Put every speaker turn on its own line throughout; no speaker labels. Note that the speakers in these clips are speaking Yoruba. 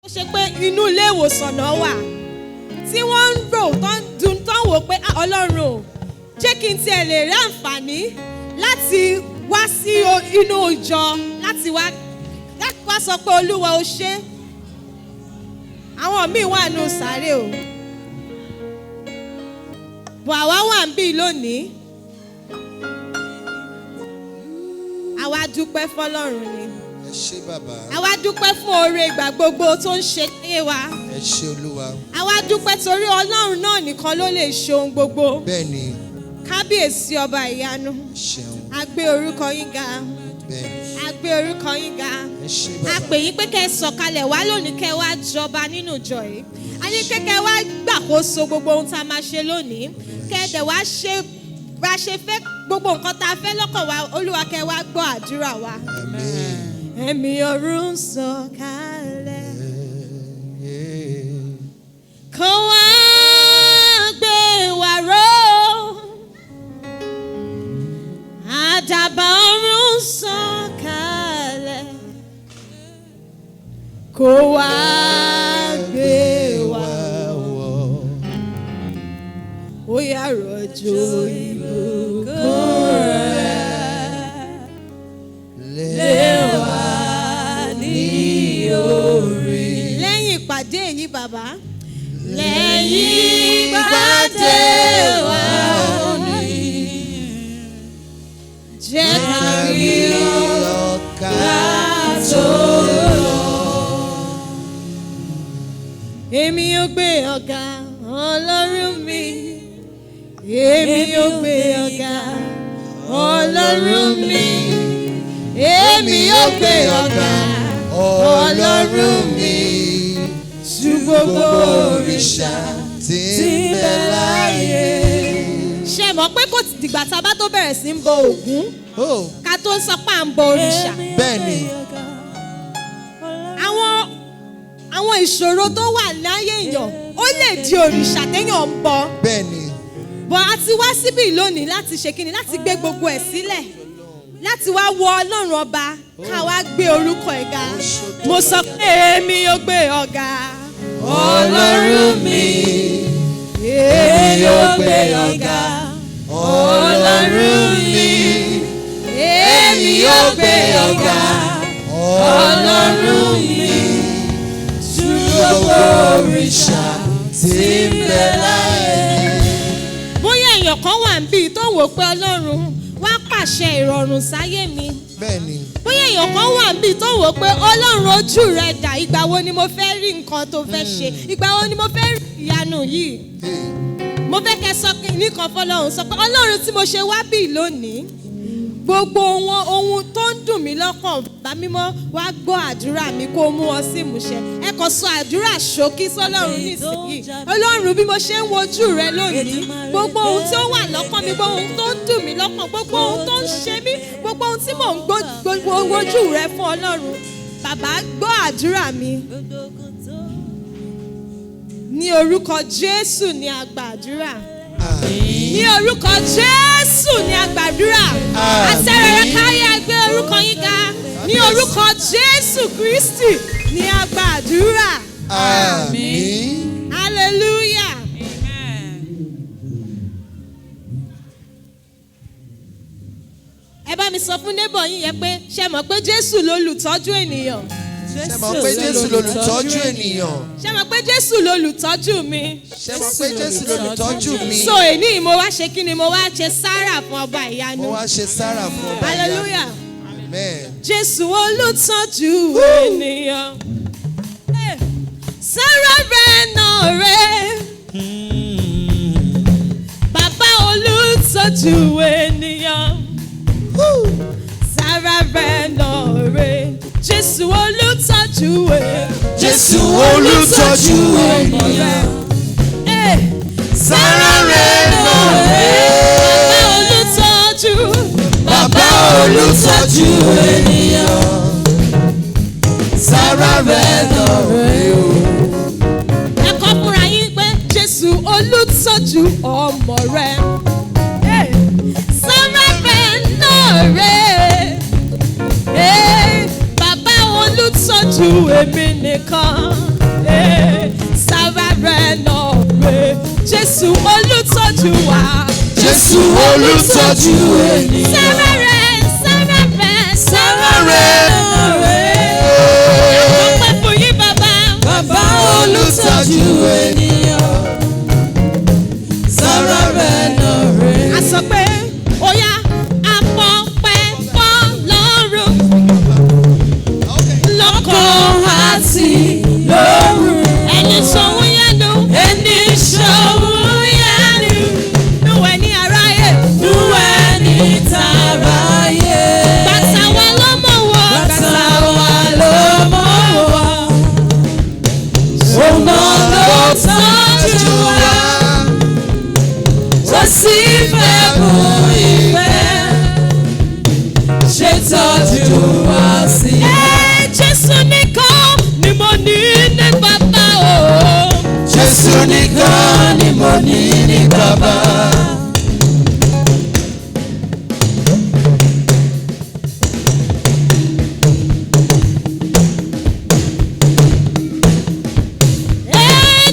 ó ṣe pé inú ilé ìwòsàn náà wà tí wọ́n ń rò tán wò pé Ọlọ́run ò jẹ́ kí n tiẹ̀ lè rí àǹfààní láti wá sí inú ìjọ láti wá sọ pé Olúwa ó ṣé. Àwọn míì wà nù sáré o bọ̀ àwa wà ń bí lónìí àwa dúpẹ́ fọlọ́run ni.
Ẹ ṣé bàbá.
Àwa dúpẹ́ fún oore ìgbà gbogbo tó ń ṣe láyé wa.
Ẹ ṣé Olúwa.
Àwa dúpẹ́ torí Ọlọ́run náà nìkan ló lè ṣe ohun gbogbo.
Bẹ́ẹ̀ni.
Kábíyèsí ọba ìyanu.
Ṣeun.
A gbé orúkọ yín ga.
Bẹ́ẹ̀ni.
A gbé orúkọ yín ga.
Ẹ ṣé bàbá.
A pè yín pé kẹ́ ẹ sọ̀kalẹ̀ wá lónìí kẹ́ ẹ wá jọba nínú ìjọ yìí. A ní kẹ́ ẹ wá gbàkóso gbogbo ohun tá a máa ṣe lónìí. Kẹ́ ẹ dẹ̀ wá ṣe bá ṣe fẹ́ gbogbo nǹkan tá a fẹ́ lọ́kàn wa Olúwa kẹ́ ẹ wá gbọ́ àdúrà wa.
Àmín.
Ẹ̀mí ọ̀run sọ̀kalẹ̀. Kó wá gbé wa ró. Àdàbà ọ̀run sọ̀kalẹ̀. Kó wá gbé wa wọ̀. Ó yá rọ̀jò ìbùkún rẹ̀ lé wa ní orí. Lẹ́yìn ìpàdé yìí bàbá. Lẹ́yìn ìpàdé wa òní. Jẹ́ ká rí ọ̀ká tó lọ. Èmi yóò gbé ọ̀gá Ọlọ́run mi. Èmi yóò gbé ọ̀gá Ọlọ́run mi. Èmi yóò gbé ọ̀gá Ọlọ́run mi. Ju gbogbo òrìṣà tí ń bẹ láyé. Ṣé mọ̀ pé kò dìgbà tá a bá tó bẹ̀rẹ̀ sí ń bọ Ògún ká tó sọ pé à ń bọ òrìṣà.
Bẹ́ẹ̀ni.
Àwọn ìṣòro tó wà láyé èèyàn ó lè di òrìṣà téèyàn ń bọ.
Bẹ́ẹ̀ni.
Bọ̀ a ti wá síbí lónìí láti ṣe kíni láti gbé gbogbo ẹ̀ sílẹ̀ láti wá wọ Ọlọ́run ọba ká wá gbé orúkọ ẹ̀ ga. Mo sọ pé èmi yóò gbé ọ̀gá Ọlọ́run mi. Èmi yóò gbé ọ̀gá Ọlọ́run mi. Èmi yóò gbé ọ̀gá Ọlọ́run mi. Ju gbogbo òrìṣà tí ń bẹ láyé. Bóyá èèyàn kan wà níbí tó wò pé Ọlọ́run wá pàṣẹ ìrọ̀rùn sáyé mi.
Bẹ́ẹ̀ni.
Bóyá èèyàn kan wà níbí tó wò pé Ọlọ́run ojú rẹ̀ dà ìgbà wo ni mo fẹ́ rí nǹkan tó fẹ́ ṣe ìgbà wo ni mo fẹ́ rí ìyanu yìí. Mo fẹ́ kẹ́ sọ nìkan fọlọ́run sọ pé Ọlọ́run tí mo ṣe wá bí lónìí gbogbo ohun tó ń dùn mí lọ́kàn bá mímọ́ wá gbọ́ àdúrà mi kó mú ọ sí ìmúṣẹ. Ẹ kàn sọ àdúrà ṣókí sọ́lọ́run nísìnyí. Ọlọ́run bí mo ṣe ń wojú rẹ lónìí gbogbo ohun tí ó wà lọ́kàn mi gbogbo ohun tó ń dùn mí lọ́kàn gbogbo ohun tó ń ṣe mí gbogbo ohun tí mò ń wojú rẹ fún Ọlọ́run bàbá gbọ́ àdúrà mi. Ní orúkọ Jésù ni a gbàdúrà. Ní orúkọ Jésù ni a gbàdúrà. Àtẹ̀rẹ̀rẹ̀ káyé gbé orúkọ yín ga. Ní orúkọ Jésù Kristi ni a gbàdúrà.
Àmín.
Hallelujah. Ẹ bá mi sọ fún neighbor yín yẹn pé ṣé mọ̀ pé Jésù lolùtọ́jú ènìyàn.
Ṣé mọ̀ pé Jésù lolùtọ́jú ènìyàn?
Ṣé mọ̀ pé Jésù lolùtọ́jú mi?
Ṣé mọ̀ pé Jésù lolùtọ́jú mi?
So èní mo wá ṣe kí ni mo wá ṣe sára fún ọba ìyanu.
Mo wá ṣe sára fún ọba ìyanu.
Hallelujah.
Amen.
Jésù olùtọ́jú ènìyàn. Sára rẹ̀ náà rẹ̀. Bàbá olùtọ́jú ènìyàn. Sára rẹ̀ náà rẹ̀. Jésù olùtọ́jú ènìyàn.
Jésù olùtọ́jú ènìyàn.
Sára rẹ̀ náà rẹ̀.
Bàbá olùtọ́jú ènìyàn. Sára rẹ̀ náà rẹ̀ o.
Ẹ kọ fúnra yín pé Jésù olùtọ́jú ọmọ rẹ̀. Sára rẹ̀ náà rẹ̀. Bàbá olùtọ́jú èmi nìkan. Jésù olùtọ́jú wa.
Jésù olùtọ́jú ènìyàn.
Sẹ́rẹ̀rẹ̀ sẹ́rẹ̀rẹ̀
Sẹ́rẹ̀rẹ̀.
Àpapọ̀ fún yín bàbá.
Bàbá olùtọ́jú ènìyàn. Sẹ́rẹ̀rẹ̀ náà rẹ̀.
A sọ pé ó yá àpọ̀pẹ́ fọ́lọ́run lọ́kàn àti lóru. Ẹni ṣòun yánu.
Ẹni ṣòun yánu.
Núwẹ̀ ní aráyé.
Núwẹ̀ ní tàráyé.
Bàtà wa ló mọ̀ wọ́.
Bàtà wa ló mọ̀ wá. Òun náà ló tọ́jú wa. Tó sì fẹ́ fún ìfẹ́. Ṣé tọ́jú wa sí?
Jésù nìkan ni mo ní ní bàbá o.
Jésù nìkan ni mo ní ní bàbá.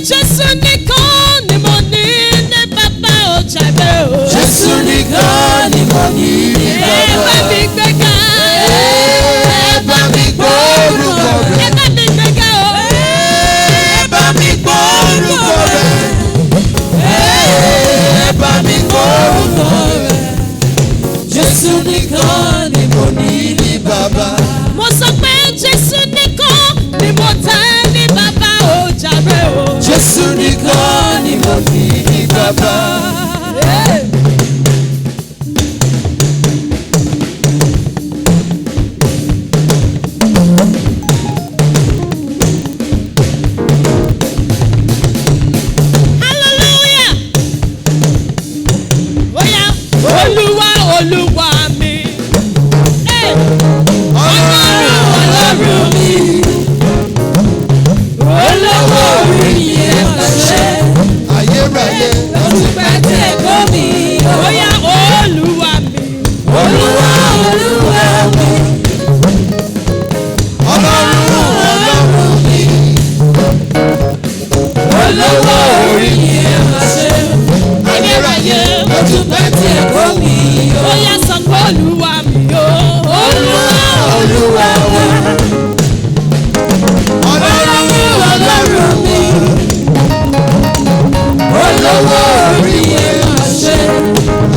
Jésù nìkan ni mo ní ní bàbá o jàre o.
Jésù nìkan ni mo ní ní bàbá.
Ẹ bá mi gbéga.
Ẹ bá mi gbọ́ orúkọ rẹ̀.
Ẹ bá mi gbéga o.
Ẹ bá mi gbọ́ orúkọ rẹ̀. Ẹ bá mi gbọ́ orúkọ rẹ̀. Jésù nìkan ni mo ní ní bàbá.
Mo sọ pé Jésù nìkan ni mo tẹ́ ní bàbá o jàre o.
Jésù nìkan ni mo ní ní bàbá.
Hallelujah. Oya, Olúwa Olúwa mi.
Ọlọ́run mi. Olówó orí yẹn pàṣẹ. Ayérayé láti pẹ́ tẹ̀ kọ́ mi.
Oya, Olúwa mi.
Olúwa Olúwa mi. Ọlọ́run mi. Olówó orí yẹn pàṣẹ. Ayérayé láti pẹ́ tẹ̀ kọ́ mi.
Oya sọ pé Olúwa mi o.
Olúwa Olúwa wa. Ọlọ́run mi. Olówó orí yẹn pàṣẹ.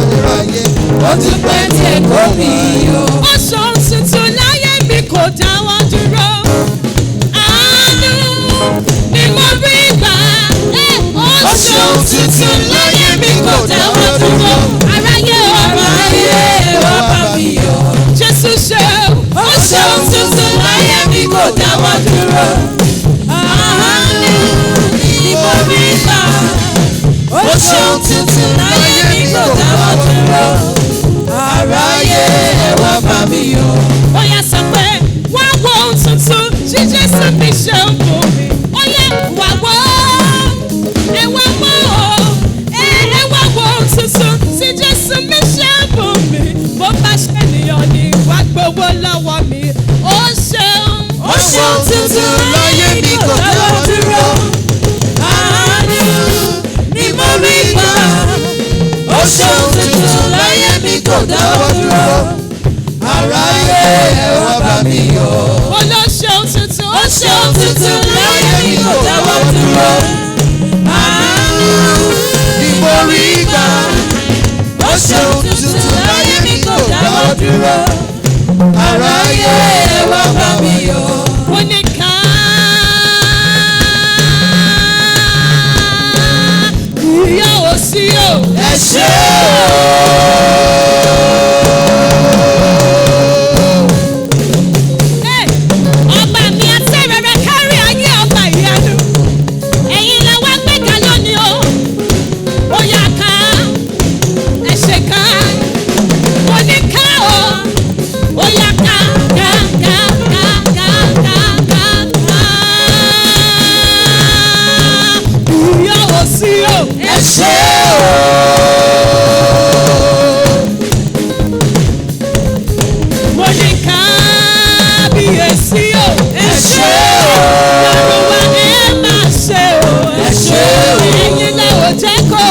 Ayérayé ó ti pẹ́ tí ẹ̀kọ́ mi o.
Ó ṣohun tuntun láyé mi kò dáwọ́ dúró. Àánú ni mo rí gbà. Ó ṣohun tuntun láyé mi kò dáwọ́ dúró. Aráyé
wá bá mi yọ̀.
Jésù ṣe
Ó ṣeun tuntun láyé mi kò dáwọ́ dúró. Àánú ni mo rí gbà. Ó ṣeun tuntun láyé mi kò dáwọ́ dúró. Aráyé wá bá mi yọ̀.
ó yá sọ pé wá wo ohun tuntun tí Jésù mi ṣe ń fún mi. Ó yá wá wo ẹ wá wo ẹ wá wo ohun tuntun tí Jésù mi ṣe ń fún mi. Bó bá ṣe ènìyàn ni wá gbowó lọ́wọ́ mi. Ó ṣeun.
Ó ṣeun tuntun láyé mi kò dáwọ́ dúró. Àánú ni mo rí gbà. Ó ṣeun tuntun láyé mi kò dáwọ́ dúró. Aráyé wá bá mi yọ̀.
Ó lọ ṣeun tuntun.
Ó ṣeun tuntun láyé mi kò dáwọ́ dúró. Àánú ni mo rí gbà. Ó ṣeun tuntun láyé mi kò dáwọ́ dúró. Aráyé wá bá mi yọ̀.
Ó ní ká ìyá ò sí o.
Ẹ ṣé
Ọba mi àti rere kárí ayé ọba ìyanu. Ẹ̀yin la wá gbéga lónìí o. Ó yá ká ẹ ṣe ká. Mo ní ká o. Ó yá ká ká ká ká ká ká ká ká. Ìyá ò sí o.
ẹ ṣé
Mo ní kábíyèsí o.
ẹ ṣé
Yorùbá ẹ máa ṣe o.
ẹ ṣé o.
Ẹ̀yin náà ò jẹ́ kó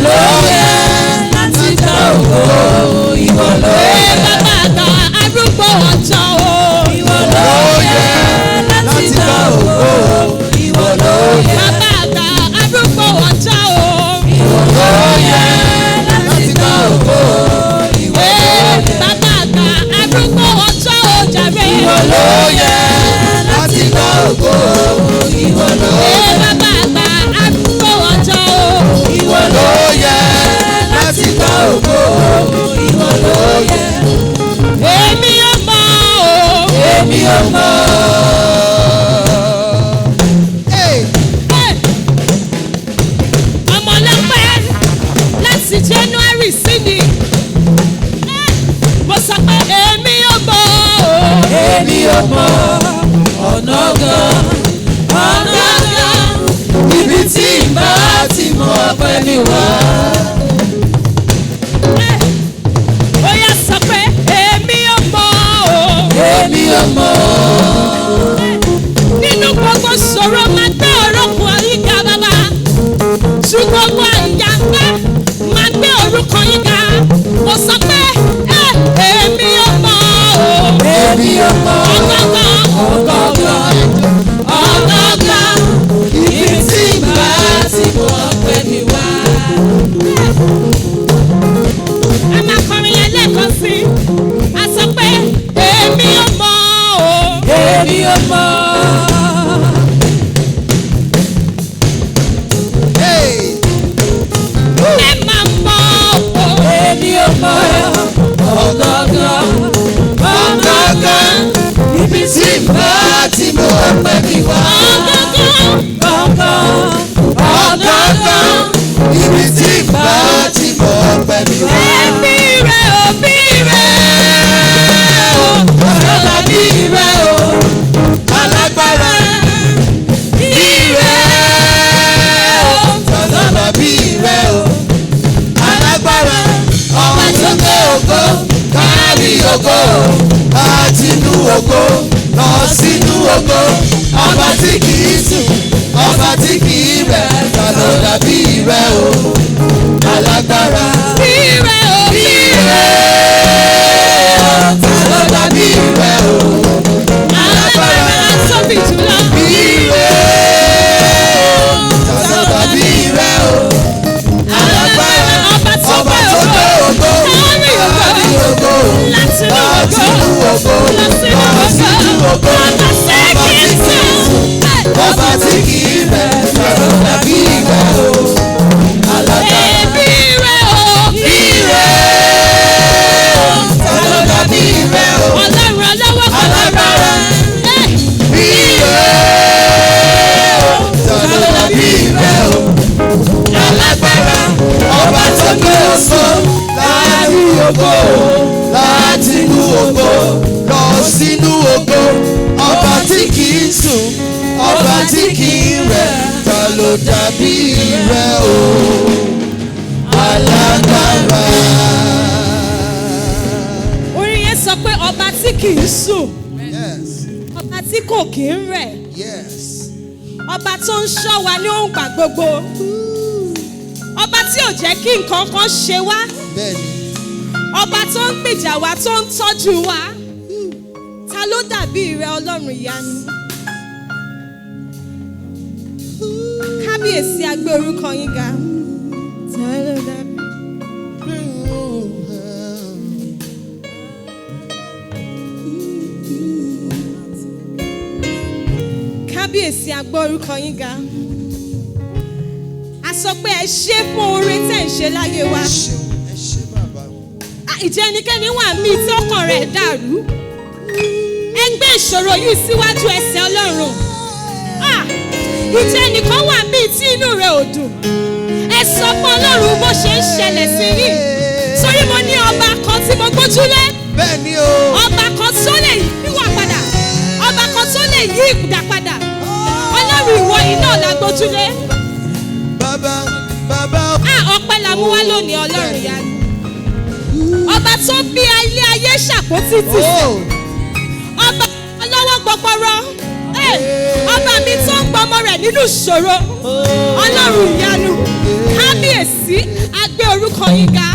ló yẹ láti gba ògo, ìwọ ló yẹ.
Bàbá àgbà arúgbó ọjọ́ o.
Ìwọ ló yẹ láti gba ògo, ìwọ ló yẹ.
Bàbá àgbà arúgbó ọjọ́ o.
Ìwọ ló yẹ láti gba ògo, ìwọ ló yẹ.
Bàbá àgbà arúgbó ọjọ́ o jàre.
Ìwọ ló yẹ láti gba ògo, ìwọ ló yẹ.
Bàbá àgbà arúgbó ọjọ́ o.
Ìwọ ló yẹ láti gba ògo, ìwọ ló yẹ.
Èmi ò mọ̀ o.
Èmi ò mọ̀.
Ọmọ lọ́pẹ́ láti January sí ni. Mo sọ pé èmi ò mọ̀ o.
Èmi ò mọ̀ ọ̀nà gan, ọ̀nà gan, ibi tí ìbá ti mọ ọpẹ́ mi wá.
Ó yá sọ pé èmi ò mọ̀ o.
Èmi ò mọ̀.
Nínú gbogbo ṣòro máa gbé orúkọ yín ga bàbá. Ju gbogbo àyà ńlá máa gbé orúkọ yín ga. Mo sọ pé èmi ò mọ̀ o.
Èmi ò mọ̀
Ọ̀gọ̀gọ̀
ọ̀gọ̀gọ̀, ọ̀gọ̀gọ̀, ibi tí ìbá ti mọ ọpẹ́ mi wá.
a máa kọrin yẹn lẹ́ẹ̀kan sí i. A sọ pé èmi ò mọ̀ o.
Èmi ò mọ̀.
Ẹ máa mọ̀ o.
Èmi ò mọ̀ ọ̀gọ̀gọ̀, ọ̀gọ̀gọ̀, ibi tí ìbá ti mọ ọpẹ́ mi wá.
Ọ̀gọ̀gọ̀.
Ọ̀gọ̀gọ̀, ibi tí ìbá ti mọ ọpẹ́ mi wá.
Ẹbí rẹ̀ òbí rẹ̀ o.
Ọ̀gọ̀gọ̀ bí rẹ̀ o, alágbára bí rẹ̀ o. Ọ̀gọ̀gọ̀ bí rẹ̀ o, alágbára, ọba tó gbé ògo kárí ògo, láti inú ògo lọ sínú ògo, ọba tí kì í sùn, ọba tí kì í rẹ̀, ta ló dàbí rẹ̀ o, alágbára
Bí rẹ̀ òbí rẹ̀
ta ló dàbí rẹ̀ o,
alágbára tóbi jùlọ.
bí rẹ̀ ta ló dàbí rẹ̀ o, alágbára,
Ọba tó
ọba tó gbé ògo kárí ògo,
láti
láti inú ògo
lọ sínú
lọ sínú ògo,
Ọba
ọba tí kì í sùn, ọba tí kì í rẹ̀, ta ló dàbí rẹ̀ o, alágbára.
Ẹbí rẹ̀ òbí
Ire ta ló dàbí rẹ̀ o,
Ọlọ́run ọlọ́wọ́
alágbára. Ire ta ló dàbí rẹ̀ o, alágbára. Ọba tó gbé ògo láti ògo, láti inú ògo lọ sínú ògo, ọba tí kì í sùn, ọba tí kì í rẹ̀, ta ló dàbí rẹ̀ o, alágbára.
Orin yẹn sọ pé ọba tí kì í sùn,
Yes,
ọba tí kò kì í rẹ̀,
yes.
ọba tó ń ṣọ́ wa ní òǹgbà gbogbo, ọba tí ò jẹ́ kí nǹkan kan ṣe wá,
Bẹ́ẹ̀ni,
ọba tó ń gbèjà wa tó ń tọ́jú wa. Ta ló dàbí rẹ Ọlọ́run ìyanu? Kábíyèsí a gbé orúkọ yín ga. Ta ló dàbí? Kábíyèsí a gbé orúkọ yín ga. A sọ pé ẹ ṣé fún oore tẹ̀ ń ṣe láyé wa.
ẹ ṣé bàbá.
Ìjẹ́ ẹnikẹ́ni wà mí tí ọkàn rẹ̀ dàrú. Ẹ gbé ìṣòro yìí síwájú ẹsẹ̀ Ọlọ́run. Ìjẹ́ ẹnìkan wà mí tí inú rẹ̀ ò dùn. Ẹ sọ fún Ọlọ́run bó ṣe ń ṣẹlẹ̀ sí yìí. Torí mo ní ọba kan tí mo gbójúlé.
Bẹ́ẹ̀ni o.
Ọba kan tó lè yíwà padà. Ọba kan tó lè yí ìdá padà. Ọlọ́run ìwọ yìí náà la gbójúlé.
Bàbá, bàbá.
Ọpẹ́ la mú wá lónìí Ọlọ́run ìyanu. Ọba tó bí ilé ayé ṣàpótí tì sí. Ọba ọlọ́wọ́ gbọgbọrọ. Ọba mi tó ń gbọmọ rẹ̀ nínú ìṣòro. Ọlọ́run ìyanu. Kábíyèsí a gbé orúkọ yín ga.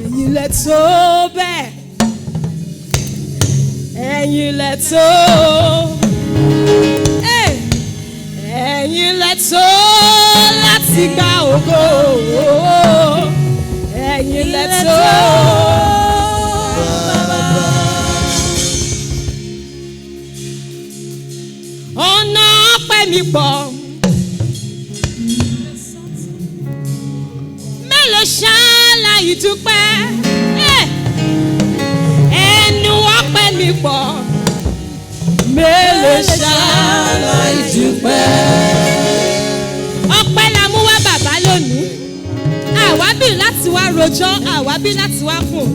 Ẹ̀yin lẹ tó bẹ́ẹ̀, ẹ̀yin lẹ tó, ẹ̀yin lẹ tó láti gba ògo, ẹ̀yin lẹ tó. Ọ̀nà ọpẹ́ mi pọ̀, mélòó ṣáláì dúpẹ́, ẹnu ọpẹ́ mi pọ̀, mélòó ṣáláì dúpẹ́. Ọpẹ́ la mú wá bàbá lónìí, àwa bí láti wá rojọ́, àwa bí láti wá fún.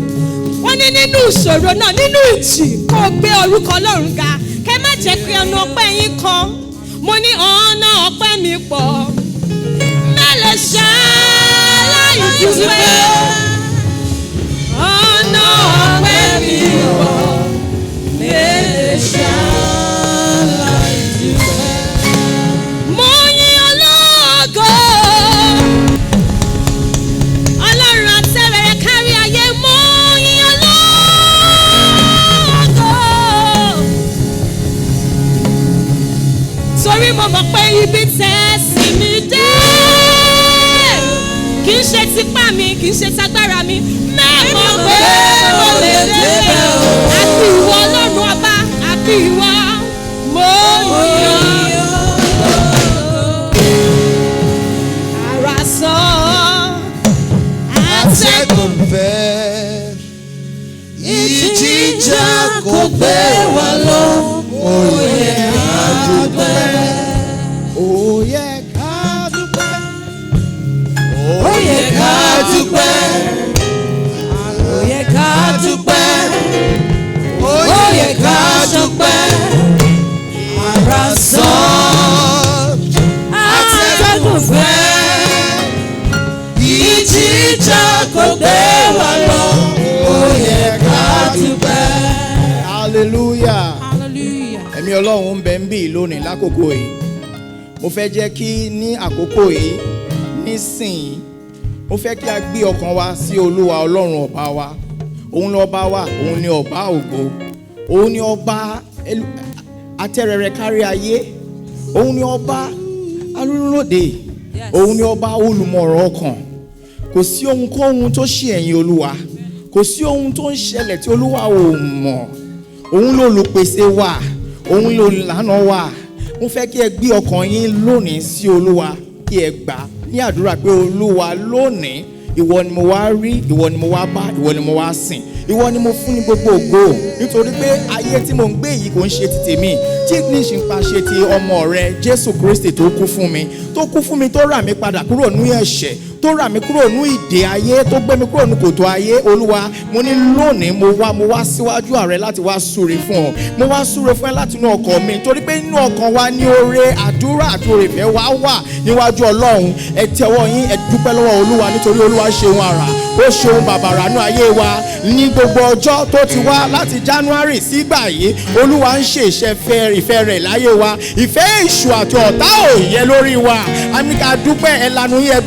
Wọ́n ní nínú ìṣòro náà, nínú ìjì, kó o gbé orúkọ Ọlọ́run ga. Kẹ́ má jẹ́ kí ọ̀nà ọpẹ́ yín kan. Mo ní ọ̀nà ọpẹ́ mi pọ̀, mélòó ṣáláì dúpẹ́. Ọ̀nà ọpẹ́ mi pọ̀, mélòó ṣáláì dúpẹ́. Mo yìn ológo, Ọlọ́run àtẹ̀rẹ̀rẹ̀ kárí ayé. Mo yìn ológo, torí mo mọ̀ pé ibi tẹ́ sí mi dé kì í ṣe tipá mi, kì í ṣe tagbára mi. Mẹ́mọ̀ pé mo lè débẹ̀ o. Àbí ìwọ Ọlọ́run ọba, àbí ìwọ. Mo yìn ara sọ,
Atẹ́gùn fẹ́, ìjì jà kò gbé wa lọ. Ó yẹ ká dúpẹ́. Ó yẹ ká dúpẹ́. Ó yẹ ká dúpẹ́. Ó yẹ ká dúpẹ́. Ó yẹ ká dúpẹ́. Ara sàn. Atẹ́gùn fẹ́, ìjì jà kò gbé wa lọ. Ó yẹ ká dúpẹ́. Hallelujah. Ẹ̀mí Ọlọ́run ń bẹ ń bí lónìí lákòókò yìí. Mo fẹ́ jẹ́ kí ní àkókò yìí nísìnyí, mo fẹ́ kí a gbé ọkàn wa sí Olúwa Ọlọ́run ọba wa. Òun ni ọba wa, òun ni ọba ògo, òun ni ọba atẹ́rẹrẹ kárí ayé, òun ni ọba alúlóde, òun ni ọba olùmọ̀ràn ọkàn. Kò sí ohunkóhun tó ṣe ẹ̀yìn Olúwa, kò sí ohun tó ń ṣẹlẹ̀ tí Olúwa ò mọ̀. Òun ló olùpèsè wa, òun ló lànà wa. Mo fẹ́ kí ẹ gbé ọkàn yín lónìí sí Olúwa, kí ẹ gbà ní àdúrà pé Olúwa lónìí, ìwọ ni mo wá rí, ìwọ ni mo wá bá, ìwọ ni mo wá sìn, ìwọ ni mo fún ní gbogbo ògo. Nítorí pé ayé tí mo ń gbé yìí kò ń ṣe ti tèmi, tí kì í ṣe ń pa ṣe ti ọmọ rẹ Jésù Kristi tó kú fún mi, tó rà mí padà kúrò ní ẹ̀ṣẹ̀, tó rà mí kúrò ní ìdè ayé, tó gbé mi kúrò ní kòtò ayé. Olúwa, mo ní lónìí mo wá síwájú ààrẹ láti wá súre fún ọ. Mo wá súre fún ẹ láti inú ọkàn mi, torí pé inú ọkàn wa ní oore àdúrà àti oore ìfẹ́ wa wà níwájú Ọlọ́run. Ẹ tẹ́wọ́ yín, ẹ dúpẹ́ lọ́wọ́ Olúwa, nítorí Olúwa ṣe ohun àrà, ó ṣe ohun bàbàrà nínú ayé wa. Ní gbogbo ọjọ́ tó ti wá láti January sígbà yìí, Olúwa ń ṣe ìfẹ́ rẹ̀ láyé wa. Ìfẹ́ èṣù àti ọ̀tá ò yẹ lórí wa. Àmì ká dúpẹ́, ẹ lanu yín, ẹ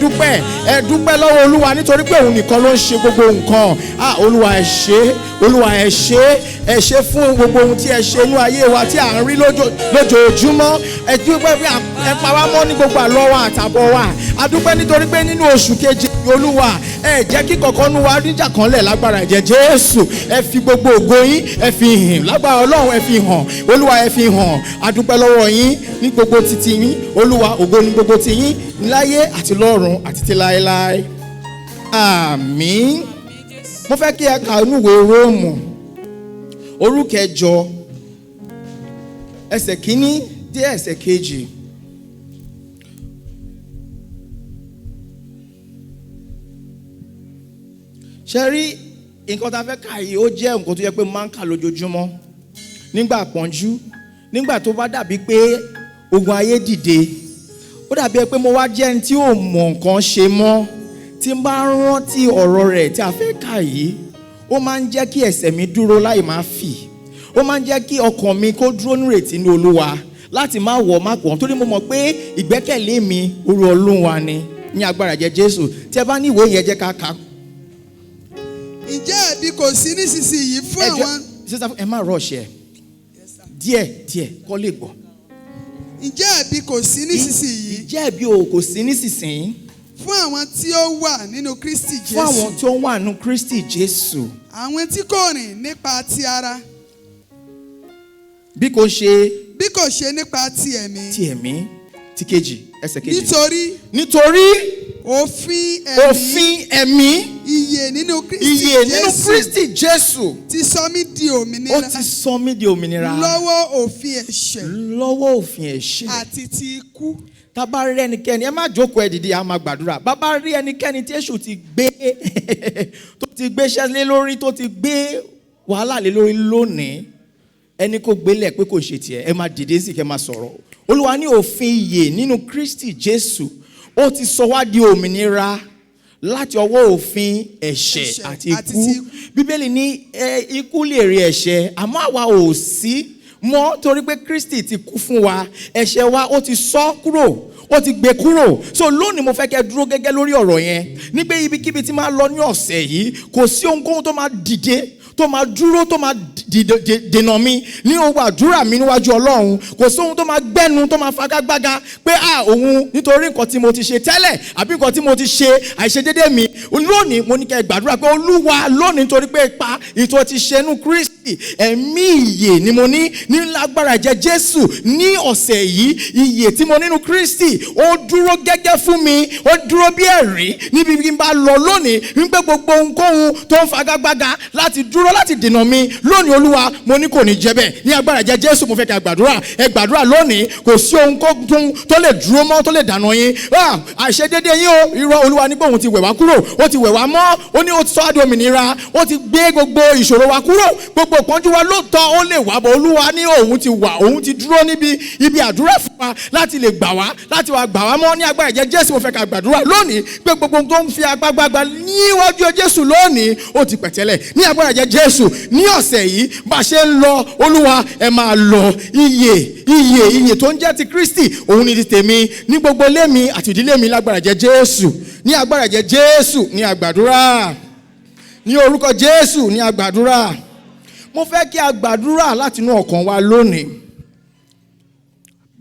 dúpẹ́ lọ́wọ́ Olúwa, nítorí pé òun nìkan ló ń ṣe gbogbo nǹkan. Olúwa ẹ ṣé, Olúwa ẹ ṣé fún gbogbo ohun tí ẹ ṣe inú ayé wa tí à ń rí lójoojúmọ́. Ẹ dúpẹ́ pé ẹ pa wá mọ́ ní gbogbo àlọ́ wa àtàbọ̀ wa. A dúpẹ́ nítorí pé nínú oṣù keje Olúwa, ẹ jẹ́ kí kọ̀ọ̀kan nu wa níjà kan lẹ̀ lágbára ẹ̀jẹ̀ Jésù. Ẹ fi gbogbo ògo yín, ẹ fi hàn lágbára Ọlọ́run, ẹ fi hàn Olúwa, ẹ fi hàn. A dúpẹ́ lọ́wọ́ yín ní gbogbo títí yín Olúwa, ògo ní gbogbo ti yín láyé àti lọ́run àti ti láéláé. Àmín. Mo fẹ́ kí ẹ kà inú ìwé Róòmù orí 8 ẹsẹ̀ 1 dé ẹsẹ̀ 2. Ṣé rí nǹkan tá a fẹ́ kà yìí, ó jẹ́ nǹkan tó yẹ pé máa ń kà lójoojúmọ́ nígbà pọ́njú, nígbà tó bá dàbí pé ogun ayé dìde, ó dàbí pé mo wá jẹ́ ẹni tí ò mọ̀ nǹkan ṣe mọ́. Tí n bá rántí ọ̀rọ̀ rẹ̀ tí a fẹ́ kà yìí, ó máa ń jẹ́ kí ẹsẹ̀ mi dúró láì máa fì, ó máa ń jẹ́ kí ọkàn mi kó dúró nírètí ní Olúwa
láti má wọ̀ má pọ̀ torí mo mọ̀ pé ìgbẹ́kẹ̀lé mi orí Olúwa ni ní agbára ẹ̀jẹ̀ Jésù. Tí ẹ bá ní ìwé yẹn jẹ́ ká kà.
Ǹjẹ́ ẹ̀bi kò sí nísinsìnyí fún àwọn.
Sísá ẹ má rush ẹ díẹ̀ kó lè gbọ́.
Ǹjẹ́ ẹ̀bi kò sí nísinsìnyí.
Ǹjẹ́ ẹ̀bi kò sí nísinsìnyí.
Fún àwọn tí ó wà nínú Kristi Jésù.
Fún àwọn tí ó wà nínú Kristi Jésù.
Àwọn tí kò rìn nípa ti ara.
Bí kò ṣe
nípa ti ẹ̀mí.
Ti ẹ̀mí ti kejì ẹsẹ̀ kejì. Nítorí òfin ẹ̀mí.
Ìyè nínú Kristi
Jésù.
Ti sọ mí di òmìnira.
Ó ti sọ mí di òmìnira.
Lọ́wọ́ òfin ẹ̀ṣẹ̀. Àti ti ikú.
Tá bá rí ẹnikẹ́ni ẹ má jókòó ẹ dìde a máa gbàdúrà. Bá bá rí ẹnikẹ́ni tí Èṣù ti gbé tó ti gbéṣẹ́ lé lórí tó ti gbé wàhálà lé lórí lónìí ẹni kò gbélé pé kò ṣe tiẹ̀ ẹ máa dìde sí kẹ́ máa sọ̀rọ̀. Olúwa ní òfin ìyè nínú Kristi Jésù ó ti sọ wá di òmìnira láti ọwọ́ òfin ẹ̀ṣẹ̀ àti ikú. Bíbélì ní ikú lè rí ẹ̀ṣẹ̀ àmọ́ àwa ò sí mọ́ torí pé Kristi ti kú fún wa ẹ̀ṣẹ̀ wa ó ti sọ kúrò ó ti gbé kúrò. So lónìí mo fẹ́ kẹ́ dúró gẹ́gẹ́ lórí ọ̀rọ̀ yẹn ní pé ibikíbi tí máa lọ ní ọ̀sẹ̀ yìí kò sí ohunkóhun tó máa dìde tó máa dúró tó máa dènà mi ní owó àdúrà mi níwájú Ọlọ́run. Kò sóhun tó máa gbẹ́nu tó máa fagagbága pé òun nítorí nǹkan tí mo ti ṣe tẹ́lẹ̀ àbí nǹkan tí mo ti ṣe àìṣedédé mi. Lónìí mo ní kẹ́ gbàdúrà pé Olúwa lónìí nítorí pé ipa ìtọ́ ti ṣe nínú Kristi ẹ̀mí ìyè ni mo ní lágbára ẹ̀jẹ̀ Jésù ní ọ̀sẹ̀ yìí. Ìyè tí mo nínú Kristi ó dúró gẹ́gẹ́ fún mi ó dúró bí ẹ̀rí níbi bí n bá lọ lónìí wípé gbogbo ohunkóhun tó ń fagagbága láti dúró láti dènà mi lónìí Olúwa mo ní kò ní jẹ́ bẹ́ẹ̀ ní agbára ẹ̀jẹ̀ Jésù. Mo fẹ́ kí a gbàdúrà ẹ gbàdúrà lónìí kò sí ohunkóhun tó lè dúró mọ́ tó lè dànà yín. Àìṣedédé yín o irọ́ Olúwa ní pé òun ti wẹ̀ wá kúrò ó ti wẹ̀ wá mọ́ ó ní ó ti sọ á di òmìnira ó ti gbé gbogbo ìṣòro wa kúrò gbogbo ìpọ́njú wa lóòótọ́ ó lè wá bọ̀ Olúwa ní òun ti dúró níbi ibi àdúrà fún wa láti lè gbà wá láti wá gbà wá mọ́ ní agbára ẹ̀jẹ̀ Jésù. Mo fẹ́ ká gbàdúrà lónìí pé gbogbo tó ń fi agbágbágbá níwájú Jésù lónìí ó ti pẹ̀tẹ́lẹ̀ ní agbára ẹ̀jẹ̀ Jésù. Ní ọ̀sẹ̀ yìí bá ṣe ń lọ Olúwa ẹ máa lọ ìyè tó ń jẹ́ ti Kristi òun ni ti tèmi ní gbogbo ilé mi àti ìdílé mi lágbára ẹ̀jẹ̀ Jésù. Ní agbára ẹ̀jẹ̀ Jésù ní àgbàdúrà ní orúkọ Jésù ní àgbàdúrà. Mo fẹ́ kí a gbàdúrà láti inú ọkàn wa lónìí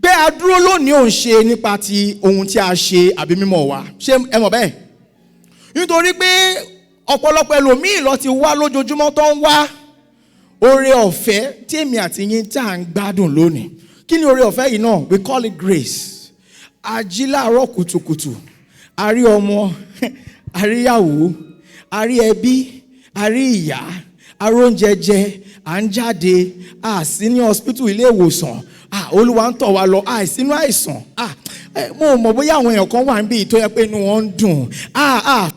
pé a dúró lónìí ò ń ṣe nípa ti ohun tí a ṣe àbí mímọ̀ wa ṣé ẹ mọ̀ bẹ́ẹ̀ nítorí pé ọ̀pọ̀lọpọ̀ ẹlòmíì lọ ti wá lójoojúmọ́ tó ń wá oore ọ̀fẹ́ tí èmi àti yín tá à ń gbádùn lónìí. Kí ni oore ọ̀fẹ́ yìí náà? We call it grace. A jí láàárọ̀ kùtùkùtù a rí ọmọ a rí ìyàwó a rí ẹbí a rí ìyá a rí oúnjẹ jẹ à ń jáde a sí ní hospital ilé ìwòsàn Olúwa ń tọ̀ wá lọ àìsínú àìsàn mo mọ̀ bóyá àwọn èèyàn kan wà níbí tó yẹ pé inú wọn ń dùn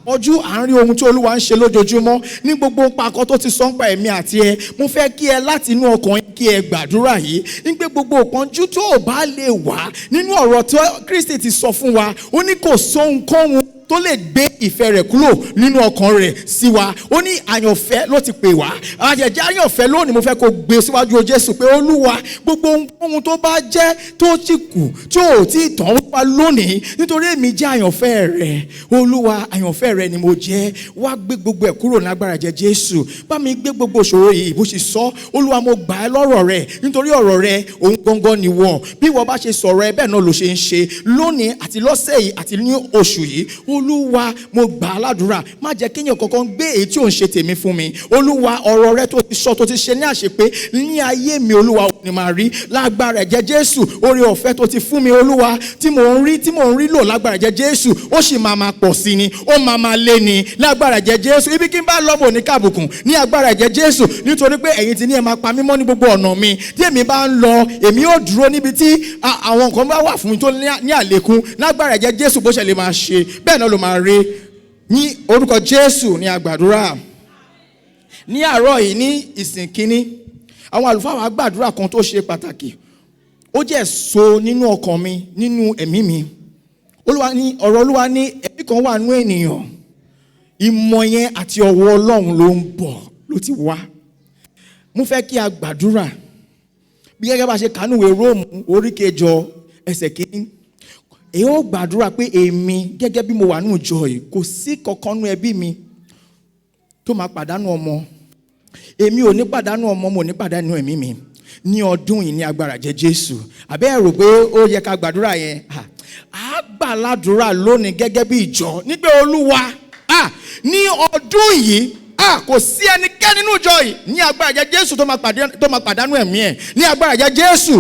ọjú à ń rí ohun tí Olúwa ń ṣe lójoojúmọ́ ní gbogbo pakọ tó ti sọ ń pa ẹ̀mí àti ẹ. Mo fẹ́ kí ẹ láti inú ọkàn yín kí ẹ gbàdúrà yìí ní pé gbogbo ìpọ́njú tó ò bá lè wá nínú ọ̀rọ̀ tí Kristi ti sọ fún wa ó ní kò sóhunkóhun tó lè gbé ìfẹ́ rẹ̀ kúrò nínú ọkàn rẹ̀ sí wa. Ó ní àyànfẹ́ ló ti pè wá àjẹjẹ àyànfẹ́ lónìí mo fẹ́ kó gbé síwájú Jésù pé Olúwa gbogbo ohun tó bá jẹ́ tó ti kù tí ò tí tàn wá lónìí nítorí èmi jẹ́ àyànfẹ́ rẹ̀ Olúwa àyànfẹ́ rẹ̀ ni mo jẹ́ wá gbé gbogbo ẹ̀ kúrò lágbára ẹ̀jẹ̀ Jésù. Bá mi gbé gbogbo ìṣòro yìí bó ṣe sọ Olúwa mo gbà ẹ́ lọ́rọ̀ rẹ̀ nítorí ọ̀rọ̀ rẹ̀ òun gangan ni wọ́n bí wọ́n bá ṣe sọ̀rọ̀ ẹ bẹ́ẹ̀ náà ló ṣe ń ṣe lónìí àti lọ́sẹ̀ yìí àti ní oṣù yìí. Olúwa mo gbà á ládùúrà má jẹ́ kéèyàn kankan gbé èyí tí ò ń ṣe tèmi fún mi. Olúwa ọ̀rọ̀ rẹ tó ti sọ tó ti ṣe ní àṣepé ní ayé mi Olúwa ò ní máa rí lágbára ẹ̀jẹ̀ Jésù. Oore ọ̀fẹ́ tó ti fún mi Olúwa tí mò ń rí lò lágbára ẹ̀jẹ̀ Jésù ó sì máa pọ̀ sí ni ó máa lé ni lágbára ẹ̀jẹ̀ Jésù. Ibi kí n bá lọ́mọ ní kábùkùn ní agbára ẹ̀jẹ̀ Jésù nítorí pé ẹ̀yin ti ní ẹ máa pa mí mọ́ ní gbogbo ọ̀nà mi. Tí èmi bá ń lọ èmi yóò dúró níbi tí àwọn nǹkan bá wà fún mi tó ní àlékún lágbára ẹ̀jẹ̀ Jésù bó ṣe lè máa ṣe bẹ́ẹ̀ náà ló máa rí ní orúkọ Jésù ní àgbàdúrà. Ní àárọ̀ yìí ní ìsìn kínní àwọn àlùfáà wa gbàdúrà kan tó ṣe pàtàkì ó jẹ́ so nínú ọkàn mi nínú ẹ̀mí mi. Olúwa ní ọ̀rọ̀ Olúwa ní ẹ̀mí kan wà nínú ènìyàn ìmọ̀ yẹn àti ọwọ́ Ọlọ́run ló ń bọ̀ ló ti wá. Mo fẹ́ kí a gbàdúrà bí gẹ́gẹ́ bá ṣe kánúwé Róòmù orí kẹjọ ẹsẹ̀ kìíní. Èyí ó gbàdúrà pé èmi gẹ́gẹ́ bí mo wà nínú ìjọ yìí kò sí kankan nú ẹbí mi tó máa pàdánù ọmọ. Èmi ò ní pàdánù ọmọ, mo ní pàdánù ẹ̀mí mi ní ọdún yìí ní agbára jẹ́ Jésù. Àbẹ́ ẹ rò pé ó yẹ ká gbàdúrà yẹn? A gbà ládùúrà lónìí gẹ́gẹ́ bí ìjọ nígbà Olúwa ní ọdún yìí kò sí ẹnikẹ́ni nínú ìjọ yìí ní agbára jẹ́ Jésù tó máa pàdánù ẹ̀mí ẹ̀ ní agbára jẹ́ Jésù.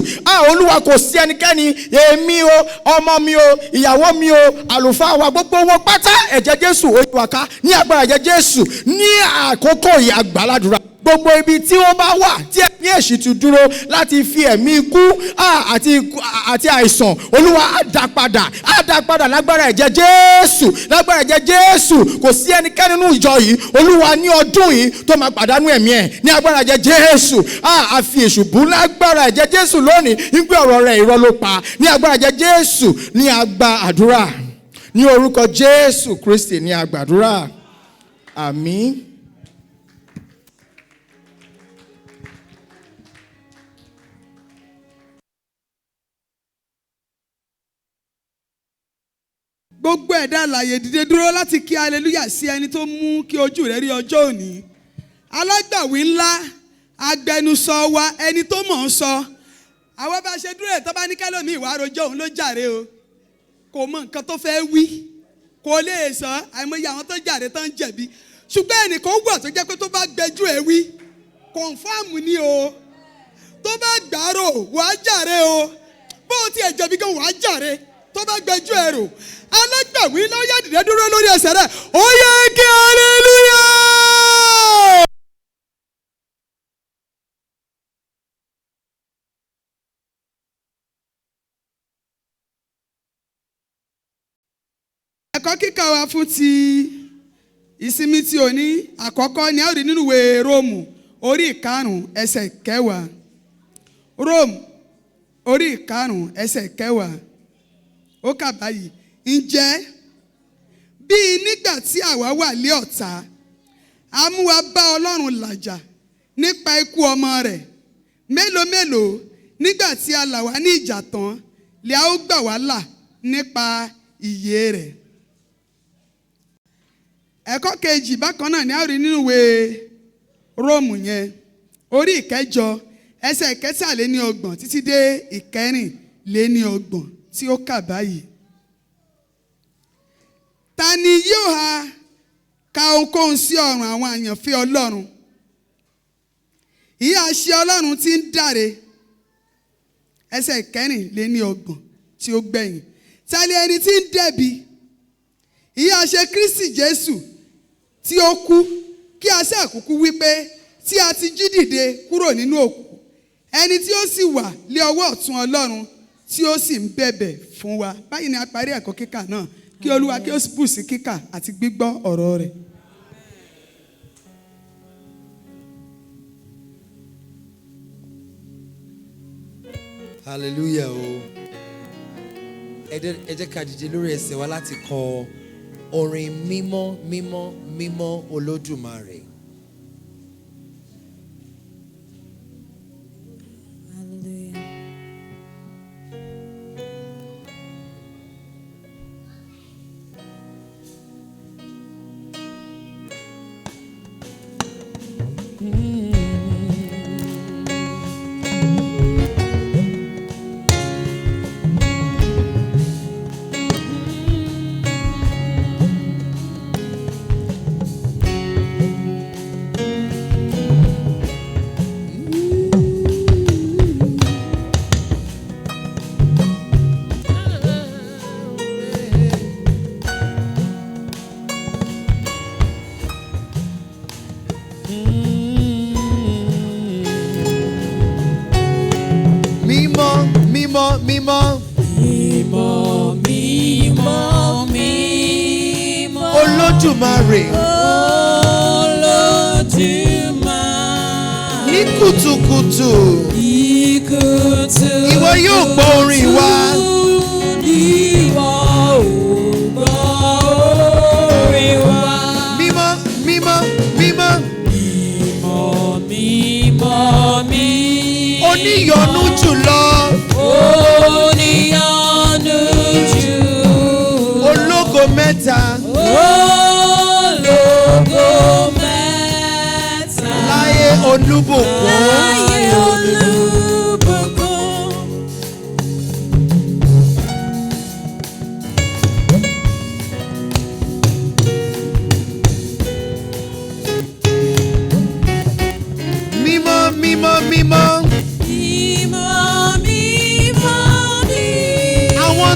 Olúwa kò sí ẹnikẹ́ni, èmi o, ọmọ mi o, ìyàwó mi o, àlùfáà wa, gbogbo wọn pátá ẹ̀jẹ̀ Jésù ó yí wa ká ní agbára jẹ́ Jésù. Ní àkókò yìí a gbà ládùúrà gbogbo ibi tí wọ́n bá wà tí ẹ̀mí èṣù ti dúró láti fi ẹ̀mí ikú àti àìsàn, Olúwa á dá padà lágbára ẹ̀jẹ̀ Jésù, lágbára ẹ̀jẹ̀ Jésù. Kò sí ẹnikẹ́ni nínú ìjọ yìí, Olúwa ní ọdún yìí tó máa pàdánù ẹ̀mí ẹ̀ ní agbára ẹ̀jẹ̀ Jésù. A fi èṣù bú lágbára ẹ̀jẹ̀ Jésù lónìí nígbà ọ̀rọ̀ rẹ̀ irọ́ ló pa ní agbára ẹ̀jẹ̀ Jésù. Ní agba àdúrà ní orúkọ Jésù Kristi ní agbàdúrà, àmín.
Gbogbo ẹ̀dá alààyè dìde dúró láti kí hallelujah sí ẹni tó mú kí ojú rẹ̀ rí ọjọ́ òní. Alágbàwí ńlá, agbẹnusọ wa, ẹni tó mọ̀ ń sọ. Àwọn bá ṣe dúró ẹ̀ tó bá ní kẹ́lòmí ìwà àròjọ òun ló jàre o. Kò mọ nǹkan tó fẹ́ wí, kò lè sọ, àìmọye àwọn tó jàre tán jẹ̀bi. Ṣùgbọ́n ẹnìkan wà tó jẹ́ pé tó bá gbẹjú ẹ̀ wí, kọ̀ǹfàmù ni o. Tó bá gbàrò wàá jàre o. Bó o tiẹ̀ jẹ̀bi gan wàá jàre tó bá gbẹjú ẹ̀ rò. Alágbàwí ló yá dìde dúró lórí ẹsẹ̀ rẹ̀, ó yẹ kí hallelujah. Ẹ̀kọ́ kíkà wa fún ti ìsinmi tí òní àkọ́kọ́ ni a ó rí nínú ìwé Róòmù orí 5 ẹsẹ̀ 10. Róòmù orí 5 ẹsẹ̀ 10. Ó kà báyìí: ǹjẹ́ bíi nígbà tí àwa wà lé ọ̀tá, a mú wa bá Ọlọ́run làjà nípa ikú ọmọ rẹ̀, mélòó mélòó nígbà tí a là wá ní ìjà tán lè a ó gbà wá là nípa ìyè rẹ̀. Ẹ̀kọ́ kejì bákan náà ni a rí nínú ìwé Róòmù yẹn orí 9 ẹsẹ̀ 13 títí dé 14 tí ó kà báyìí: ta ni yóò ha ka ohunkóhun sí ọrùn àwọn àyànfẹ́ Ọlọ́run? Ìyà ṣe Ọlọ́run tí ń dáre. Ẹsẹ̀ 14 tí ó gbẹ̀yìn: ta ni ẹni tí ń dẹ̀bi? Ìyà ṣe Kristi Jésù tí ó kú kí a ṣe àkúkú wípé tí a ti jí dìde kúrò nínú òkú, ẹni tí ó sì wà lé ọwọ́ ọ̀tún Ọlọ́run tí ó sì ń bẹ̀bẹ̀ fún wa. Báyìí ni a parí ẹ̀kọ́ kíkà náà. Kí Olúwa kí ó bù sí kíkà àti gbígbọ́ ọ̀rọ̀ rẹ̀.
Hallelujah o. Ẹ jẹ́ ká dìde lórí ẹsẹ̀ wa láti kọ orin mímọ́ mímọ́ mímọ́ Olódùmarè. Mímọ́, mímọ́.
Mímọ́, mímọ́, mímọ́.
Olódùmarè.
Olódùmarè.
Ní kùtùkùtù.
Ìkùtù.
Ìwọ yóò gbọ́ orin wa.
Ìwọ ò gbọ́ orin wa.
Mímọ́, mímọ́, mímọ́.
Mímọ́, mímọ́, mímọ́.
Oníyọ̀nú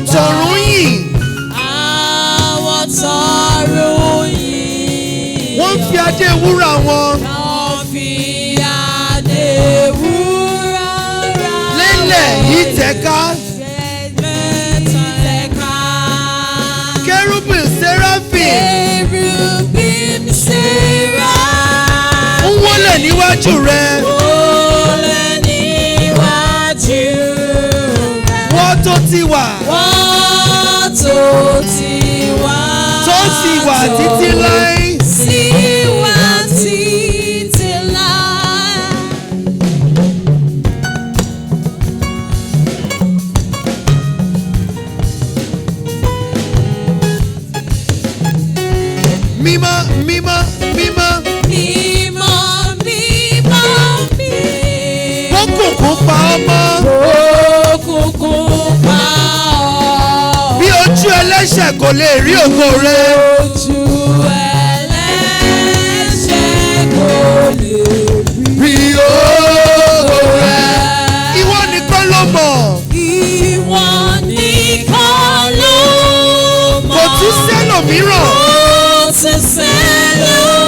tọ̀run yìn.
Àwọn tọ̀run yìn.
Wọ́n fi adé wúrà wọn.
Wọ́n fi adé wúrà ra.
Lélẹ̀ yìí tẹ̀ka.
Tẹ̀ka.
Kérúbù Séráfìm.
Kérúbìm Séráfìm.
Ń wólẹ̀ níwájú rẹ.
Wólẹ̀ níwájú rẹ.
Wọ́n tó ti wà.
Wọ́n tó ti wà.
Tó ti wà títí láé.
Sí wà títí láé.
Mímọ́, mímọ́, mímọ́.
Mímọ́, mímọ́, mímọ́.
Bókùnkùn pa ọmọ.
Òkùnkùn pa ọ́.
Bí ojú ẹlẹ́ṣẹ̀ kò lè rí ògo rẹ.
Ojú ẹlẹ́ṣẹ̀ kò lè
Rí ògo rẹ. Ìwọ nìkan ló mọ̀.
ìwọ nìkan ló mọ̀.
Kò tún sẹ́lòmíràn.
Kò tún sẹ́lòmíràn.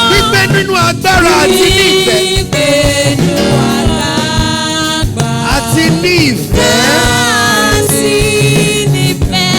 Gbígbé nínú agbára àti ní ìfẹ́.
Gbígbénu alágbára
Àti ní ìfẹ́.
àti nífẹ̀ẹ́.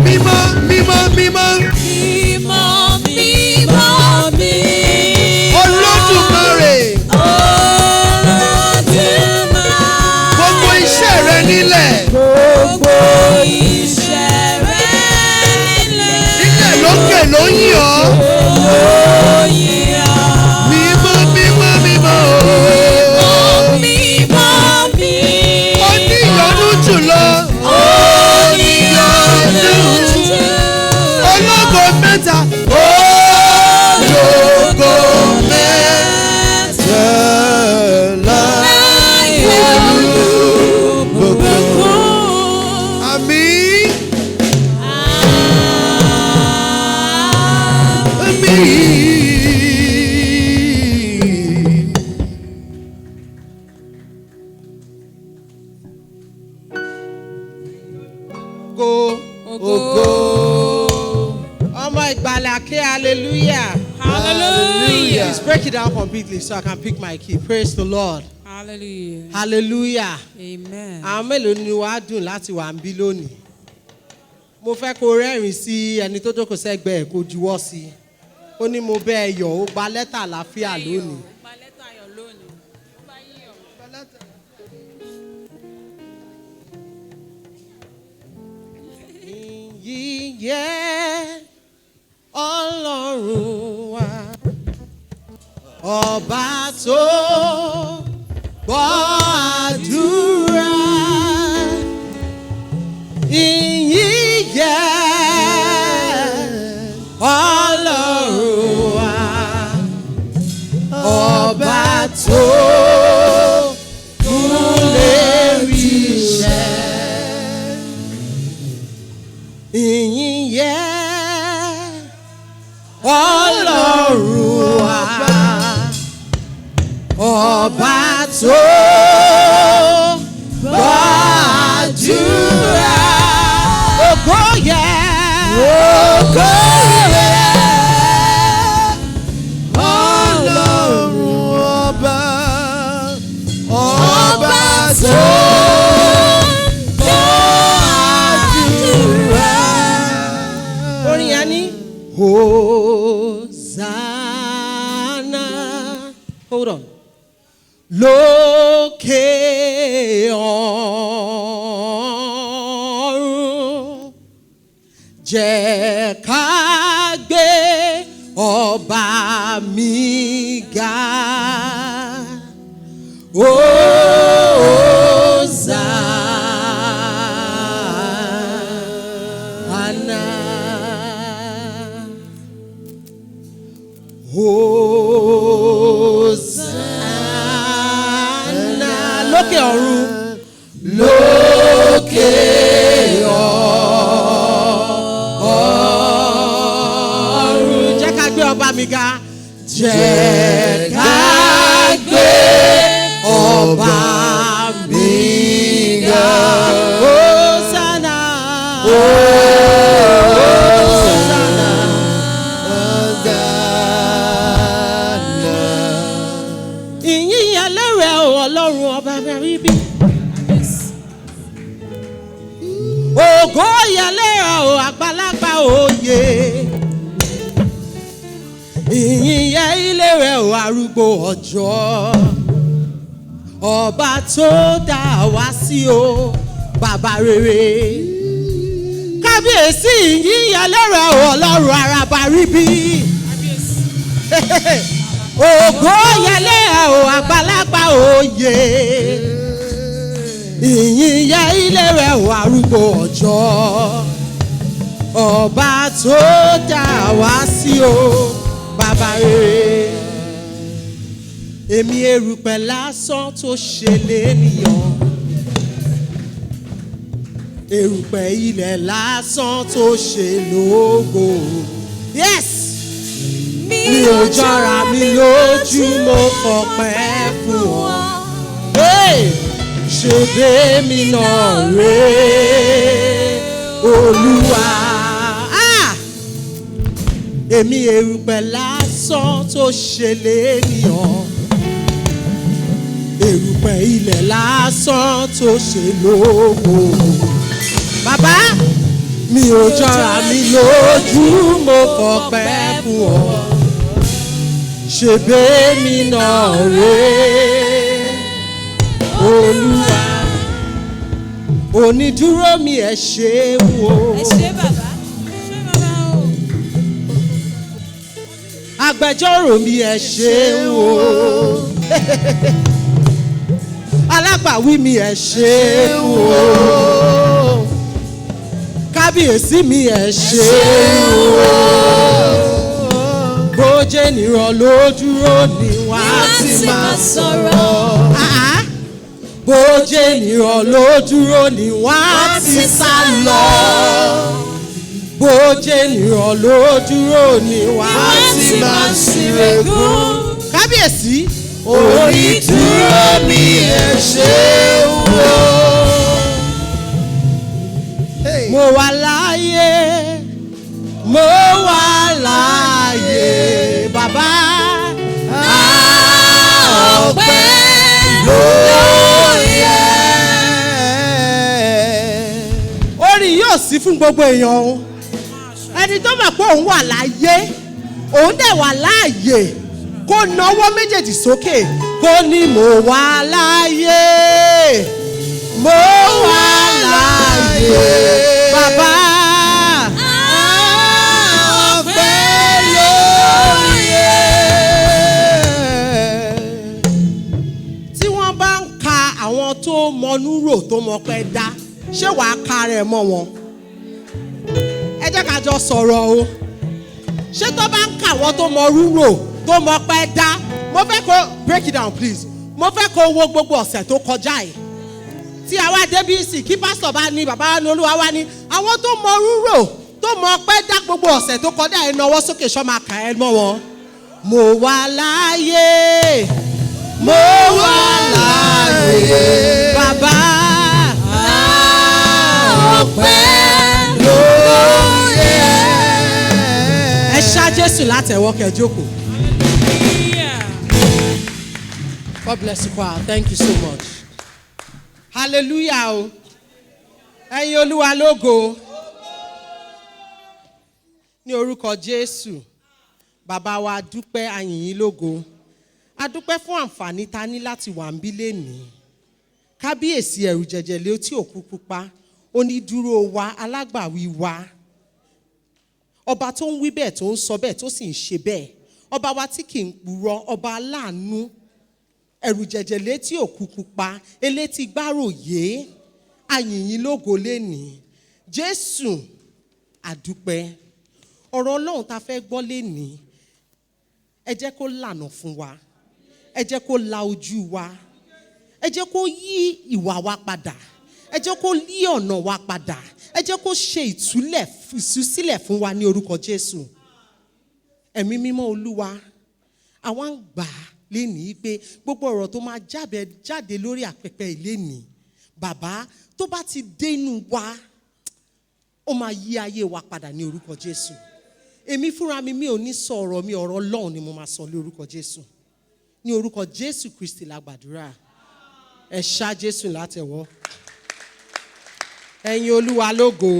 Mímọ́, mímọ́, mímọ́.
Mímọ́, mímọ́, mímọ́.
Olódùmarè.
Olódùmarè.
Gbogbo iṣẹ́ rẹ nílẹ̀.
Gbogbo iṣẹ́ rẹ̀ nílẹ̀.
Nílẹ̀ lókè ló yìn ọ́.
Lóyìn ọ́.
Mímọ́, mímọ́, mímọ́.
Mímọ́, mímọ́.
Ó ní ìyọ́nú jùlọ. Ológo mẹ́ta. Ológo mẹ́ta láyé gbogbo. Àmín. Àmín.
Ọmọ ìgbàlà ké hallelujah.
Hallelujah.
Please break it down completely so I can pick my key. Praise the Lord.
Hallelujah.
Hallelujah.
Amen.
Àwọn mélòó ni wàá dùn láti wà ń bí lónìí? Mo fẹ́ kó rẹ́rìn sí ẹni tó jókòó sẹ́gbẹ̀ẹ́ kó juwọ́ sí i. Ó ní mo bẹ́ ẹ yọ̀ ó gba lẹ́tà àlàáfíà lónìí. Yíyẹ Ọlọ́run wa, ọba tó gbọ́ àdúrà. Yíyẹ Ọlọ́run wa, ọba tó lè rí iṣẹ́. Ìyìn yẹ Ọlọ́run wa, ọba tó gbọ́ àdúrà. Ògo yẹ, ògo yẹ Ọlọ́run ọba, ọba tó gbọ́ àdúrà. Orin yẹn ní Hosanna. Hold on. Lókè ọ̀run jẹ́ ká gbé ọba mi ga. Hosanna, Hosanna, lókè ọ̀run, lókè ọ̀run, jẹ́ ká gbé ọba mi ga, jẹ́ ká gbé ọba mi ga. Hosanna, Hosanna, ìyìn ẹlẹ́rẹ̀ ọlọ́run ọba mi rí bí. Ògo yẹlẹ́rẹ̀ àgbàlagbà òye. Ìyìn yẹ ilé rẹ̀ arúgbó ọjọ́. Ọba tó dá wá sí o, bàbá rere. Kábíyèsí ìyìn ẹlẹ́rẹ̀ ọlọ́run araba rí bí. Ògo yẹlẹ́rẹ̀ àgbàlagbà òye. Ìyìn yẹ ilé rẹ̀ arúgbó ọjọ́. Ọba tó dá wá sí o, bàbá rere. Èmi erùpẹ̀ lásán tó ṣe lénìyàn. Erùpẹ̀ ilẹ̀ lásán tó ṣe lógo. Yes! Mi ò jọra mi lójú, mo fọpẹ́ fún ọ. Ṣé bẹ́ẹ̀mi náà rèé, Olúwa? Èmi erùpẹ̀ lásán tó ṣe lénìyàn. Erùpẹ̀ ilẹ̀ lásán tó ṣe lógo. Bàbá, mi ò jọra mi lójú, mo fọpẹ́ fún ọ. Ṣé bẹ́ẹ̀mi náà rèé, Olúwa? Onídúró mi ẹ ṣeun o.
Ẹ ṣé bàbá. Ṣé bàbá o?
Agbẹjọ́rò mi ẹ ṣeun o. Alágbàwí mi ẹ ṣeun o. Kábíyèsí mi ẹ ṣeun o. Bójé nìran ló dúró ni wá ti máa sọ̀rọ̀. Bójé nìran ló dúró ni wá ti sá lọ. Bójé nìran ló dúró ni wá ti máa ṣìrègùn. Kábíyèsí. Onídúró mi ẹ ṣeun o. Mo wà láàyè, mo wà láàyè, bàbá. Ọpẹ́ ló yẹ. Orin yóò sí fún gbogbo èèyàn o. Ẹni tó mọ̀ pé òun wà láàyè, òun dẹ̀ wà láàyè, kó nawọ́ méjèèjì sókè, kó ní mo wà láàyè, mo wà láàyè, bàbá. Ọpẹ́ ló yẹ. Tí wọ́n bá ń ka àwọn tó mọnú rò tó mọ pé dá, ṣé wàá ka rẹ̀ mọ́ wọn? Ẹ jẹ́ ká jọ sọ̀rọ̀ o. Ṣé tó bá ń ka àwọn tó mọ rúrò tó mọ pé dá, mo fẹ́ kó break it down please. Mo fẹ́ kó wo gbogbo ọ̀sẹ̀ tó kọjá yìí. Tí àwa débìsì kí pásítọ̀ bá ní, bàbá wa ní, olúwa wa ní, àwọn tó mọ rúrò tó mọ pé dá gbogbo ọ̀sẹ̀ tó kọjá yìí náwó sókè ṣọ́ máa kà ẹ́ mọ́ wọn. Mo wà láàyè, mo wà láàyè, bàbá. Ọpẹ́ ló yẹ. Ẹ ṣá Jésù látẹ̀wọ́ kẹ́ jókòó. God bless you, choir. Thank you so much. Hallelujah o. Ẹyin Olúwa lógo. Ní orúkọ Jésù. Bàbá wa dúpẹ́ àyìnyín lógo. A dúpẹ́ fún àǹfààní ta ní láti wà ń bí lénìí. Kábíyèsí ẹ̀rù jẹ̀jẹ̀ létí òkú pupa. Onídúró wa, alágbàwí wa. ọba tó ń wí bẹ́ẹ̀ tó ń sọ bẹ́ẹ̀ tó sì ń ṣe bẹ́ẹ̀, ọba wa tí kì í purọ́, ọba aláàánú, ẹ̀rù jẹ̀jẹ̀ létí òkú pupa, elétí gbáròyé, àyìnyín lógo lénìí. Jésù àdúpẹ́. Ọ̀rọ̀ Ọlọ́run tá fẹ́ gbọ́ lénìí, ẹ jẹ́ kó lànà fún wa, ẹ jẹ́ kó la ojú wa, ẹ jẹ́ kó yí ìwà wa padà, ẹ jẹ́ kó yí ọ̀nà wa padà, ẹ jẹ́ kó ṣe ìtúsílẹ̀ fún wa ní orúkọ Jésù. Ẹ̀mí mímọ́ Olúwa, àwa ń gbà lénìí pé gbogbo ọ̀rọ̀ tó máa jáde lórí àpẹpẹ ìlénìí, bàbá tó bá ti dé inú wa, ó máa yí ayé wa padà ní orúkọ Jésù. Èmi fúnra mi ò ní sọ ọ̀rọ̀ mi, ọ̀rọ̀ Ọlọ́run ni mo máa sọ ní orúkọ Jésù. Ní orúkọ Jésù Kristi la gbàdúrà. Ẹ ṣá Jésù látẹ̀wọ́. Ẹ̀yin Olúwa lógo.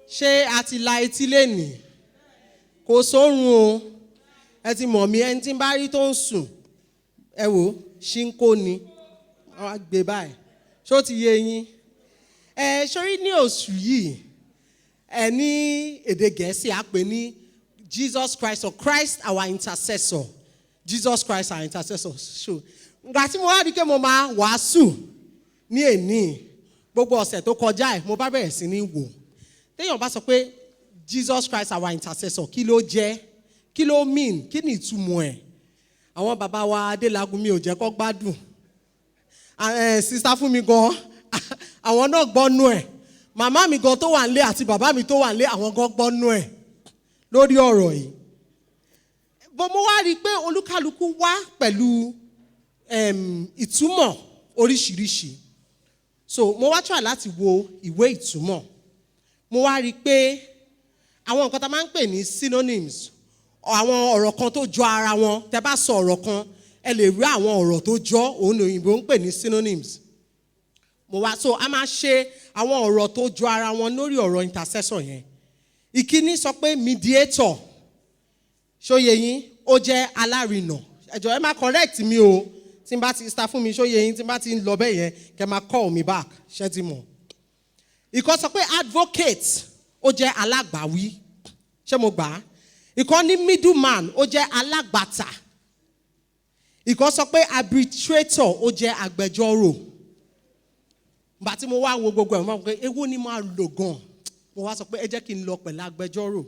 Ṣé a ti la etí lénìí? Kò sórun o. Ẹ ti mọ̀ mí, ẹni tí ń bá rí tó ń sùn, ẹ wò, ṣínkó ni. Wọ́n á gbé báyìí. Ṣó ti yé yín? Ṣorí ní oṣù yìí, ní èdè Gẹ̀ẹ́sì á pè ní Jesus Christ or Christ our intercessor. Jesus Christ our intercessor. Ìgbà tí mo wá rí pé mo máa wàásù ní èní, gbogbo ọ̀sẹ̀ tó kọjá ẹ̀, mo bá bẹ̀rẹ̀ sí ní wò. Téèyàn bá sọ pé Jesus Christ our intercessor, kí ló jẹ́? Kí ló mean? Kí ni ìtumọ̀ ẹ̀? Àwọn bàbá wa Adélagun mi ò jẹ́ kó gbádùn. Sísá fún mi gan, àwọn náà gbọ́nú ẹ̀. Màmá mi gan tó wà nílé àti bàbá mi tó wà nílé, àwọn gan gbọ́nú ẹ̀ lórí ọ̀rọ̀ yìí. Bó mo wá rí i pé olúkálukú wá pẹ̀lú ìtumọ̀ oríṣiríṣi. So mo wá try láti wo ìwé ìtumọ̀. Mo wá rí i pé àwọn nǹkan tá máa ń pè ní synonyms, àwọn ọ̀rọ̀ kan tó jọ ara wọn, tẹ́ bá sọ ọ̀rọ̀ kan, ẹ lè rí àwọn ọ̀rọ̀ tó jọ, òun ni òyìnbó ń pè ní synonyms. So a máa ṣe àwọn ọ̀rọ̀ tó jọ ara wọn lórí ọ̀rọ̀ intercessor yẹn. Ìkíní sọ pé mediator, ṣóyè yín, ó jẹ́ alárinà. Ẹ jọ̀ọ́ ẹ má correct mi o, tí n bá ti star fún mi, ṣóyè yín, tí n bá ti ń lọ bẹ́ẹ̀ yẹn, kẹ́ máa call me back, ṣé ti mọ̀. Ìkan sọ pé advocate, ó jẹ́ alágbàwí, ṣé mo gbà á? Ìkan ní middleman, ó jẹ́ alágbàtà. Ìkan sọ pé arbitrator, ó jẹ́ agbẹjọ́rò. Ìgbà tí mo wá wo gbogbo ẹ̀, mo máa ń pè ewu ni máa lò gan. Mo wá sọ pé ẹ jẹ́ kí n lọ pẹ̀lú agbẹjọ́rò.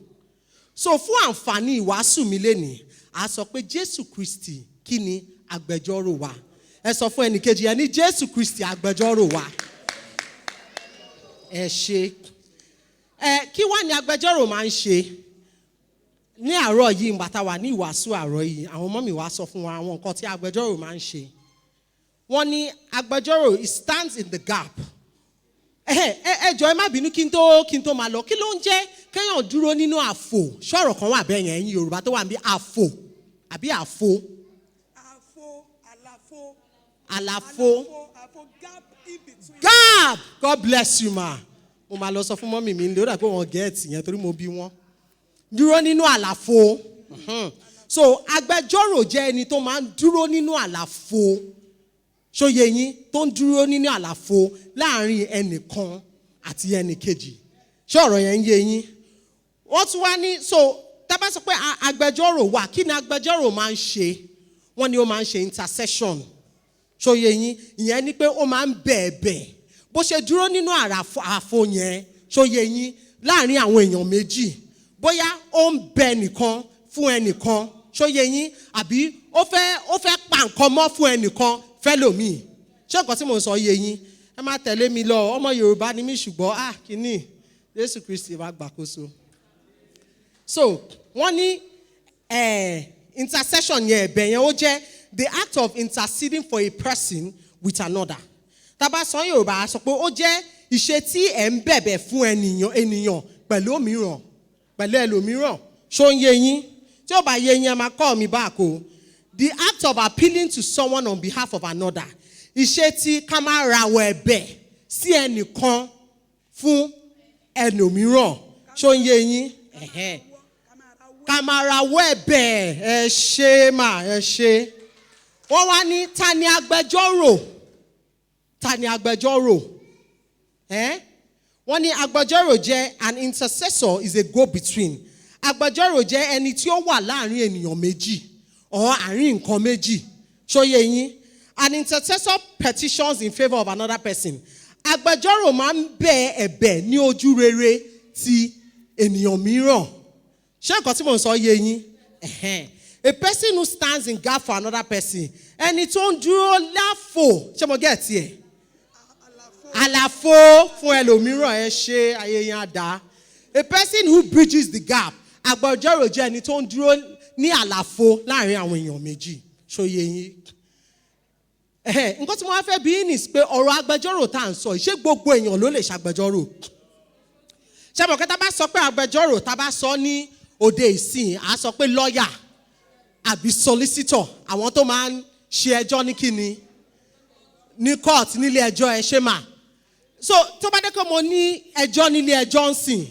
So fún àǹfààní ìwàásù mi lénìí, a sọ pé Jésù Kristi kí ni agbẹjọ́rò wa. Ẹ sọ fún ẹnìkejì ẹ ní Jésù Kristi agbẹjọ́rò wa. Ẹ ṣe. Kí wá ni agbẹjọ́rò máa ń ṣe? Ní àárọ̀ yìí, ìgbà tá wà ní ìwàásù àárọ̀ yìí, àwọn ọmọ mi wá sọ fún wa àwọn nǹkan tí agbẹjọ́rò máa ń ṣe. Wọ́n ní agbẹjọ́rò, it stands in the gap. Ẹ jọ̀ọ́ ẹ má bínú kí n tó máa lọ. Kí ló ń jẹ́ kéèyàn dúró nínú àfò? Ṣọ̀rọ̀ kan wà bẹ́ẹ̀ yẹn, ẹ̀yin Yorùbá tó wà níbí, àfò àbí àfò? Àlàfo.
Gap in between.
Gap! God bless you ma. Mo máa lọ sọ fún mọ́mì mi ní ó dà pé wọ́n gẹ̀ẹ́tì yẹn torí mo bí wọ́n. Dúró nínú àlàfo. So agbẹjọ́rò jẹ́ ẹni tó máa ń dúró nínú àlàfo. Ṣóyè yín, tó ń dúró nínú àlàfo láàrin ẹnìkan àti ẹnìkejì. Ṣé ọ̀rọ̀ yẹn ń yé yín? Wọ́n tún wá ní, so tá bá sọ pé agbẹjọ́rò wà, kí ni agbẹjọ́rò máa ń ṣe? Wọ́n ní ó máa ń ṣe intercession. Ṣóyè yín, ìyẹn ni pé ó máa ń bẹ̀ẹ̀bẹ̀. Bó ṣe dúró nínú àlàfo yẹn, ṣóyè yín, láàrin àwọn èèyàn méjì. Bóyá ó ń bẹ nìkan fún ẹnìkan, ṣóyè yín, àbí ó fẹ́ pa nǹkan mọ́ fún ẹnìkan fẹ́lòmíì. Ṣé nǹkan tí mo sọ yé yín? Ẹ má tẹ̀lé mi lọ, ọmọ Yorùbá ni mí ṣùgbọ́n kìíní Jésù Kristi wá gbàkóso. So wọ́n ní intercession yẹn, ẹ̀bẹ̀ yẹn ó jẹ́ the act of interceding for a person with another. Tá bá sọ Yorùbá a sọ pé ó jẹ́ ìṣe tí ẹ̀ ń bẹ̀bẹ̀ fún ènìyàn pẹ̀lú òmíràn, pẹ̀lú ẹlòmíràn. Ṣó ń yé yín? Tí ó bá yé yín ẹ máa call me back o. The act of appealing to someone on behalf of another. Ìṣe tí ká máa rawọ́ ẹ̀bẹ̀ sí ẹnìkan fún ẹlòmíràn. Ṣó ń yé yín? Ká máa rawọ́ ẹ̀bẹ̀, ẹ ṣé mà, ẹ ṣé. Wọ́n wá ní ta ni agbẹjọ́rò? Ta ni agbẹjọ́rò? Wọ́n ní agbẹjọ́rò jẹ́ an intercessor is a go-between. Agbẹjọ́rò jẹ́ ẹni tí ó wà láàrin ènìyàn méjì or àárín nǹkan méjì. Ṣóyé yín? An intercessor petitions in favour of another person. Agbẹjọ́rò máa ń bẹ ẹ̀bẹ̀ ní ojú rere ti ènìyàn mìíràn. Ṣé nǹkan tí mò ń sọ yé yín? A person who stands in gap for another person. Ẹni tó ń dúró láfò. Ṣé mo get ẹ̀? Àlàfo fún ẹlòmíràn ẹ ṣe ayé yẹn á dá. A person who bridges the gap. Agbẹjọ́rò jẹ́ ẹni tó ń dúró ní àlàfo láàrin àwọn èèyàn méjì. Ṣóyé yín? Nǹkan tí mo wá fẹ́ bí ní pé ọ̀rọ̀ agbẹjọ́rò tá à ń sọ ṣé gbogbo èèyàn ló lè ṣàgbẹjọ́rò? Ṣé mo kẹ́ tá bá sọ pé agbẹjọ́rò tá bá sọ ní òde ìsìn á sọ pé lọ́ọ̀yà àbí solicitor àwọn tó máa ń ṣe ẹjọ́ ní kíni ní court nílé ẹjọ́ ẹ ṣe mà. So tó bá dé pé mo ní ẹjọ́ nílé ẹjọ́ ń sìn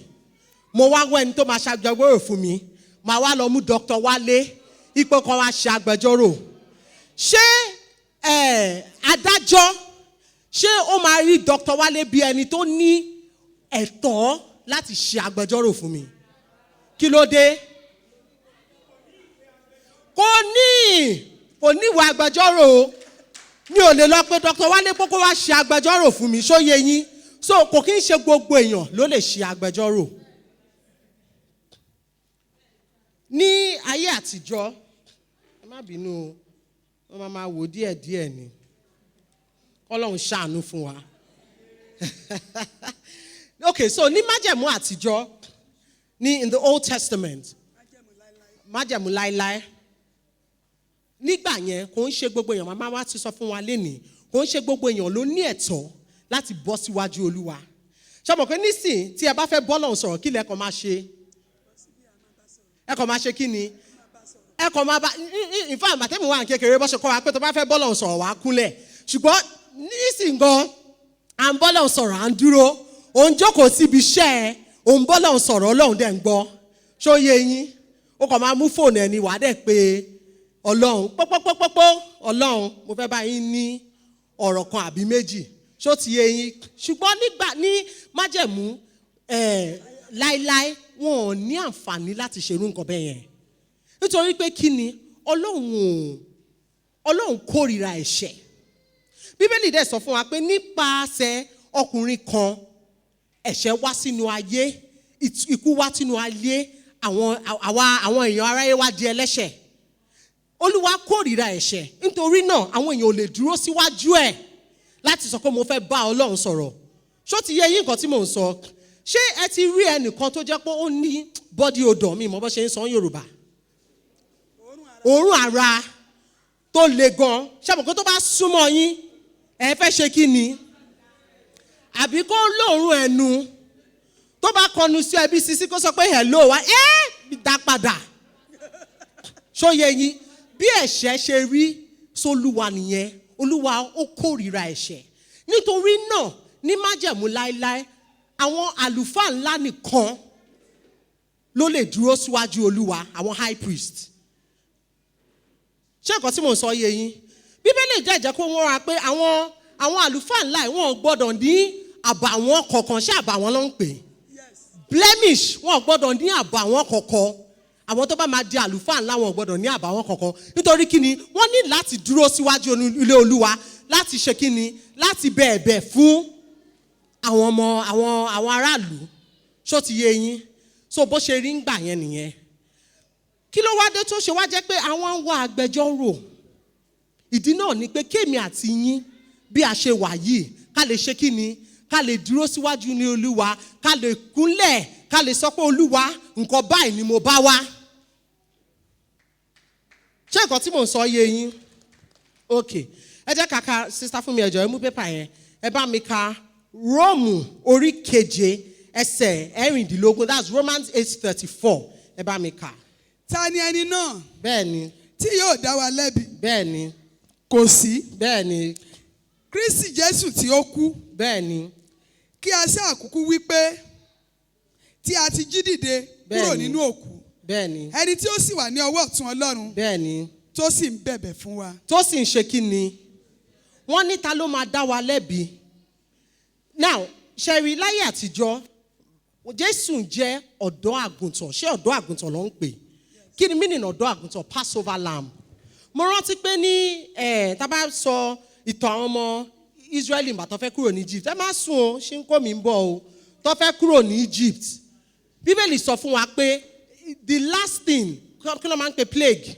mo wá wọ ẹni tó máa ṣàgbẹjọ́rò fún mi màá wá lọ mú Dr. Wálé ipò kan wá ṣe agbẹjọ́rò. Ṣé adájọ́ ṣé ó máa rí Dr. Wálé bí ẹni tó ní ẹ̀tọ́ láti ṣe agbẹjọ́rò fún mi? Kí ló dé? Kò ní ìwà agbẹjọ́rò. Mi ò lè lọ pé Dr. Wálé kókó wá ṣe agbẹjọ́rò fún mi. Ṣóyé yín? So kò kí ń ṣe gbogbo èèyàn ló lè ṣe agbẹjọ́rò. Ní ayé àtijọ́, ẹ má bínú o, wọ́n máa wò díẹ̀díẹ̀ ni. Ọlọ́run ṣàánú fún wa. Okay, so ní májẹ̀mú àtijọ́, in the Old Testament, májẹ̀mú láíláí. Nígbà yẹn, kò ń ṣe gbogbo èèyàn, màmá wa ti sọ fún wa lénìí, kò ń ṣe gbogbo èèyàn ló ní ẹ̀tọ́ láti bọ́ síwájú Olúwa. Ṣé mo pé nísìn tí ẹ bá fẹ́ bọ́ lọ́hùn sọ̀rọ̀ kí lẹ kàn máa ṣe? Ẹ kàn máa ṣe kí ni? Ẹ kàn máa bá in fact àtẹ̀mí wa kékeré bọ́ ṣe kọ́ wa pé tó bá fẹ́ bọ́ lọ́hùn sọ̀rọ̀ wá kúnlẹ̀. Ṣùgbọ́n nísìn gan à ń bọ́ lọ́hùn sọ̀rọ̀ à ń dúró. Òun jókòó síbi iṣẹ́ ẹ, òun bọ́ lọ́hùn sọ̀rọ̀ Ọlọ́run dẹ̀ ń gbọ́. Ṣó yé yín? Ó kàn máa mú fóònù ẹni wàá dẹ̀ pé Ọlọ́run pọ́pọ́pọ́pọ́ Ọlọ́run mo fẹ́ bá yín ní ọ̀rọ̀ kan àbí méjì. Ṣó ti yé yín? Ṣùgbọ́n nígbà ní májẹ̀mú láíláí wọn ò ní àǹfààní láti ṣerú nǹkan bẹ́ẹ̀ yẹn. Nítorí pé kí ni Ọlọ́run kórìíra ẹ̀ṣẹ̀. Bíbélì dẹ̀ sọ fún wa pé nípasẹ̀ ọkùnrin kan ẹ̀ṣẹ̀ wá sínú ayé, ikú wá sínú ayé, àwọn èèyàn aráyé wá di ẹlẹ́ṣẹ̀. Olúwa kórìíra ẹ̀ṣẹ̀. Nítorí náà àwọn èèyàn ò lè dúró síwájú ẹ̀ láti sọ pé mo fẹ́ bá Ọlọ́run sọ̀rọ̀. Ṣó ti yé yín nǹkan tí mò ń sọ? Ṣé ẹ ti rí ẹnìkan tó jẹ́ pé ó ní body odor mi mọ̀ bó ṣe ń sọ Yorùbá? Òórùn ara tó le gan. Ṣé àmọ́ kó tó bá súnmọ́ yín ẹ fẹ́ ṣe kí ni? Àbí kó lóòórùn ẹnu tó bá kọnu sí ẹbí sisi kó sọ pé hello wa dá padà. Ṣó yé yín? Bí ẹ̀ṣẹ̀ ṣe rí sólúwa nìyẹn. Olúwa ó kórìíra ẹ̀ṣẹ̀. Nítorí náà ní májẹ̀mú láíláí àwọn àlùfáà ńlá nìkan ló lè dúró síwájú Olúwa, àwọn high priest. Ṣé nǹkan tí mò ń sọ yé yín? Bíbélì jẹ́ kó wọ́n ra pé àwọn àlùfáà ńlá wọn gbọ́dọ̀ ní àbàwọ́n kọ̀ọ̀kan. Ṣé àbàwọ́n ló ń pè? Blemish wọn gbọ́dọ̀ ní àbàwọ́n kọ̀ọ̀kan. Àwọn tó bá máa di àlùfáà ńlá wọn gbọ́dọ̀ ní àbàwọ́n kọ̀ọ̀kan. Nítorí kí ni wọ́n ní láti dúró síwájú ilé Olúwa láti ṣe kí ni? Láti bẹ̀ẹ̀bẹ̀ fún àwọn aráàlú. Ṣó ti yé yín? So bó ṣe rí ń gbà yẹn nìyẹn. Kí ló wá dé tó ṣe wá jẹ́ pé àwọn ń wá agbẹjọ́rò? Ìdí náà ni pé kémi àti yín bí a ṣe wà yìí ká lè ṣe kí ni? Ká lè dúró síwájú ní Olúwa, ká lè kúnlẹ̀, ká lè sọ pé Olúwa nǹkan báyìí ni mo bá wá. Ṣé nǹkan tí mò ń sọ yé yín? Okay. Ẹ jẹ́ ká ka sister fún mi ẹ jọ̀ọ́ ẹ mú pépà yẹn. Ẹ bá mi ka Róòmù orí 7 ẹsẹ̀ 16. That's Romans 8:34. Ẹ bá mi kà.
Ta ni ẹni náà?
Bẹ́ẹ̀ni.
Tí yóò dá wa lẹ́bi?
Bẹ́ẹ̀ni.
Kò sí.
Bẹ́ẹ̀ni.
Kristi Jésù tí ó kú.
Bẹ́ẹ̀ni.
Kí a ṣáà kúkú wí pé tí a ti jí dìde kúrò nínú òkú.
Bẹ́ẹ̀ni.
Ẹni tí ó sì wà ní ọwọ́ ọ̀tún Ọlọ́run.
Bẹ́ẹ̀ni.
Tó sì ń bẹ̀bẹ̀ fún wa.
Tó sì ń ṣe kí ni? Wọ́n ní ta ló máa dá wa lẹ́bi? Now, ṣẹ̀rí láyé àtijọ́ Jésù jẹ́ ọ̀dọ́ àgùntàn. Ṣé ọ̀dọ́ àgùntàn ló ń pè? Kí ni meaning ọ̀dọ́ àgùntàn? Passover lamb. Mo rántí pé ní tá bá sọ ìtàn àwọn ọmọ Israeli ìgbà tó fẹ́ kúrò ní Egypt. Ẹ má sùn o, ṣé ń kó mi ń bọ̀ o. Tó fẹ́ kúrò ní Egypt. Bíbélì sọ fún wa pé the last thing, kí ló máa ń pè plague?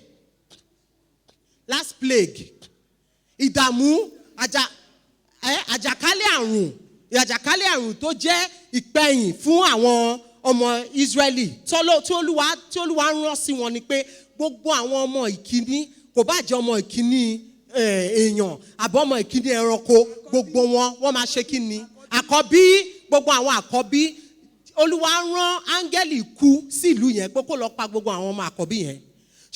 Last plague. Ìdààmú àjàkálẹ̀ àrùn tó jẹ́ ìpẹ̀yìn fún àwọn ọmọ Israeli tí Olúwa rán sí wọn ni pé gbogbo àwọn ọmọ ìkíní, kò bá jẹ́ ọmọ ìkíní èèyàn àbọ̀ ọmọ ìkíní ẹranko, gbogbo wọn máa ṣe kí ni? Àkọ́bí, gbogbo àwọn àkọ́bí. Olúwa rán áńgẹ́lì ikú sí ìlú yẹn pé kó lọ pa gbogbo àwọn ọmọ àkọ́bí yẹn.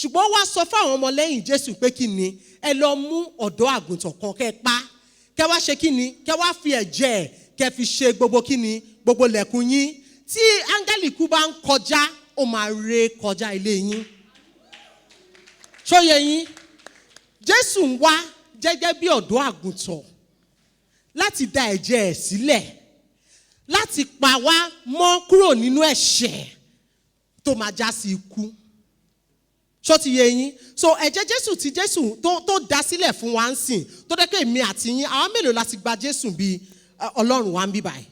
Ṣùgbọ́n wá sọ fún àwọn ọmọ lẹ́yìn Jésù pé kí ni? Ẹ lọ mú ọ̀dọ́ àgùntàn kan kẹ́ pa. Kẹ́ wá ṣe kí ni? Kẹ́ wá fi ẹ̀jẹ̀ kẹ́ fi ṣe gbogbo kí ni? Gbogbo lẹ̀kùn yín. Tí áńgẹ́lì ikú bá ń kọjá, ó máa ré kọjá ilé yín. Ṣóyè yín? Jésù ń wá gẹ́gẹ́ bí ọ̀dọ́ àgùntàn láti da ẹ̀jẹ̀ ẹ̀ sílẹ̀, láti pa wá mọ́ kúrò nínú ẹ̀ṣẹ̀ tó máa já sí ikú. Ṣó ti yé yín? So ẹ̀jẹ̀ Jésù tí Jésù tó dá sílẹ̀ fún wa ń sìn, tó dẹ́ pé èmi àti yín, àwọn mélòó láti gba Jésù bí Ọlọ́run wa ń bí báyìí?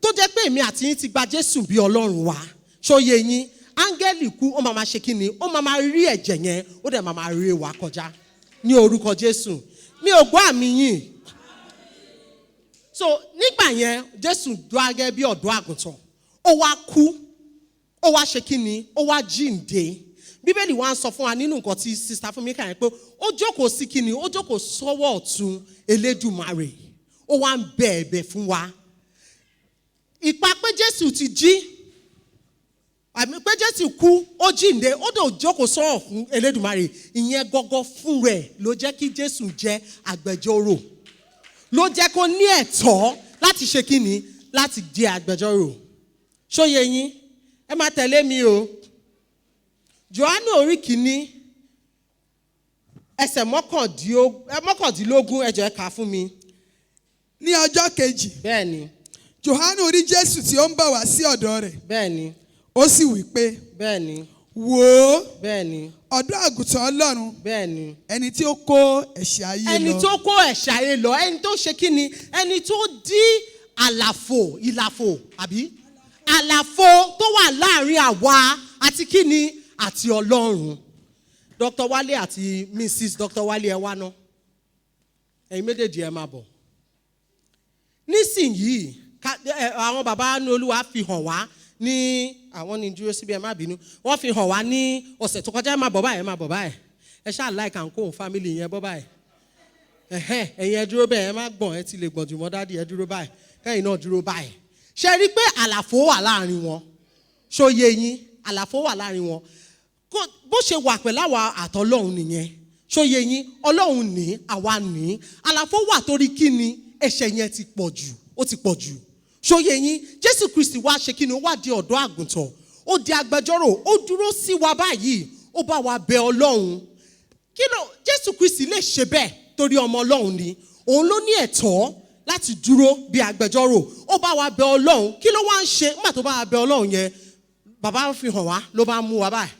Tó jẹ́ pé èmi àti yín ti gba Jésù bí Ọlọ́run wa. Ṣó yé yín? Áńgẹ́lì ikú ó máa ṣe kí ni? Ó máa rí ẹ̀jẹ̀ yẹn, ó dẹ̀ máa ré wa kọjá ní orúkọ Jésù. Mi ò gbọ́ àmì yín. So nígbà yẹn Jésù dúró gẹ́gẹ́ bí ọ̀dọ́ àgùntàn. Ó wá kú, ó wá ṣe kí ni? Ó wá jíǹde. Bíbélì wa ń sọ fún wa nínú nǹkan tí Sister Fúnmi kà yẹn pé ó jókòó sí kí ni? Ó jókòó sọ́wọ́ ọ̀tún Elédùmarè. Ó wá ń bẹ̀ ẹ̀bẹ̀ fún wa. Ìpa pé Jésù ti jí, àmì pé Jésù kú, ó jíǹde, ó dò jókòó sọ́wọ́ fún Elédùmarè. Ìyẹn gọ́gọ́ fún rẹ̀ ló jẹ́ kí Jésù jẹ́ agbẹjọ́rò. Ló jẹ́ kó ní ẹ̀tọ́ láti ṣe kí ni? Láti jẹ́ agbẹjọ́rò. Ṣó yé yín? Ẹ máa tẹ̀lé mi o. Jòhánù orí kìíní ẹsẹ̀ mọ́kàndínlógún ẹ jọ̀ọ́ ẹ kà fún mi.
Ní ọjọ́ kejì,
Bẹ́ẹ̀ni.
Jòhánù rí Jésù tí ó ń bọ̀ wá sí ọ̀dọ̀ rẹ̀.
Bẹ́ẹ̀ni.
Ó sì wí pé,
Bẹ́ẹ̀ni.
wò ó,
Bẹ́ẹ̀ni.
ọ̀dọ́ àgùntàn Ọlọ́run,
Bẹ́ẹ̀ni.
ẹni tí ó kó ẹ̀ṣẹ̀ ayé lọ.
Ẹni tó kó ẹ̀ṣẹ̀ ayé lọ, ẹni tó ṣe kí ni? Ẹni tó dí ìlàfo àbí? Àlàfo tó wà láàrin àwa àti kí ni? Àti Ọlọ́run. Dr. Wálé àti Mrs. Dr. Wálé ẹ wá ná. Ẹ̀yin méjèèjì ẹ máa bọ̀. Nísìnyìí, àwọn bàbá ní Olúwa fi hàn wá ní àwọn ní dúró síbi ẹ má bínú. Wọ́n fi hàn wá ní ọ̀sẹ̀ tó kọjá ẹ máa bọ̀ báyìí. Ẹ ṣáà like and co family yẹn bọ́ báyìí. Ẹ̀yin ẹ dúró bẹ́ẹ̀, ẹ má gbọ̀n, ẹ ti lè gbọ̀n jù mọ́ dádì, ẹ dúró báyìí. Kẹ́yìn náà dúró báyìí. Ṣé rí i pé àlàfo wà láàrin wọn? Ṣó yé yín? Àlàfo wà láàrin wọn. Bó ṣe wà pẹ̀lú àwa àtọlọ́run nìyẹn. Ṣó yé yín? Ọlọ́run ní, àwa ní. Àlàfo wà torí kí ni? Ẹ̀ṣẹ̀ yẹn ti pọ̀ jù. Ó ti pọ̀ jù. Ṣó yé yín? Jésù Kristi wá ṣe kí ni? Ó wá di ọ̀dọ́ àgùntàn. Ó di agbẹjọ́rò. Ó dúró sí wa báyìí. Ó bá wa bẹ Ọlọ́run. Kí ló Jésù Kristi lè ṣe bẹ́ẹ̀ torí ọmọ Ọlọ́run ni. Òun ló ní ẹ̀tọ́ láti dúró bí agbẹjọ́rò. Ó bá wa bẹ Ọlọ́run. Kí ló wá ń ṣe nígbà tó bá wa bẹ Ọlọ́run yẹn? Bàbá fi hàn wá, ló bá mú wa báyìí.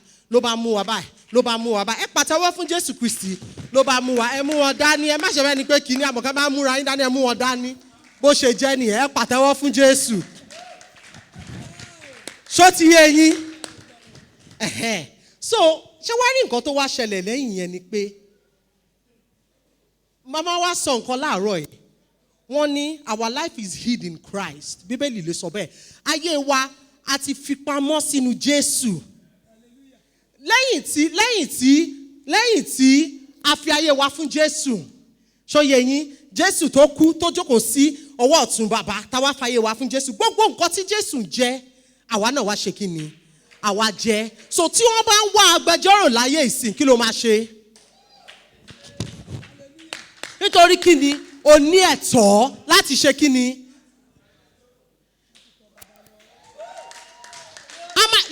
Ẹ pàtẹ́wọ́ fún Jésù Kristi. Ló bá mú wa. Ẹ mú wọn dání. Ẹ má ṣe bẹ́ẹ̀ ni pé kìíní àmọ̀kẹ́ máa múra yín dání. Ẹ mú wọn dání. Bó ṣe jẹ́ nìyẹn. Ẹ pàtẹ́wọ́ fún Jésù. Ṣó ti yé yín? So ṣé wá rí nǹkan tó wá ṣẹlẹ̀ lẹ́yìn yẹn ni pé màmá wa sọ nǹkan láàárọ̀ yìí. Wọ́n ní our life is hid in Christ. Bíbélì lè sọ bẹ́ẹ̀. Ayé wa a ti fi pamọ́ sínú Jésù. Lẹ́yìn tí a fi ayé wa fún Jésù. Ṣó yé yín? Jésù tó kú tó jókòó sí ọwọ́ ọ̀tún bàbá táwa fàyè wa fún Jésù. Gbogbo nǹkan tí Jésù jẹ́, àwa náà wá ṣe kí ni? Àwa jẹ́. So tí wọ́n bá ń wá agbẹjọ́rò láyé ìsìn, kí ló máa ṣe? Nítorí kí ni? O ní ẹ̀tọ́ láti ṣe kí ni?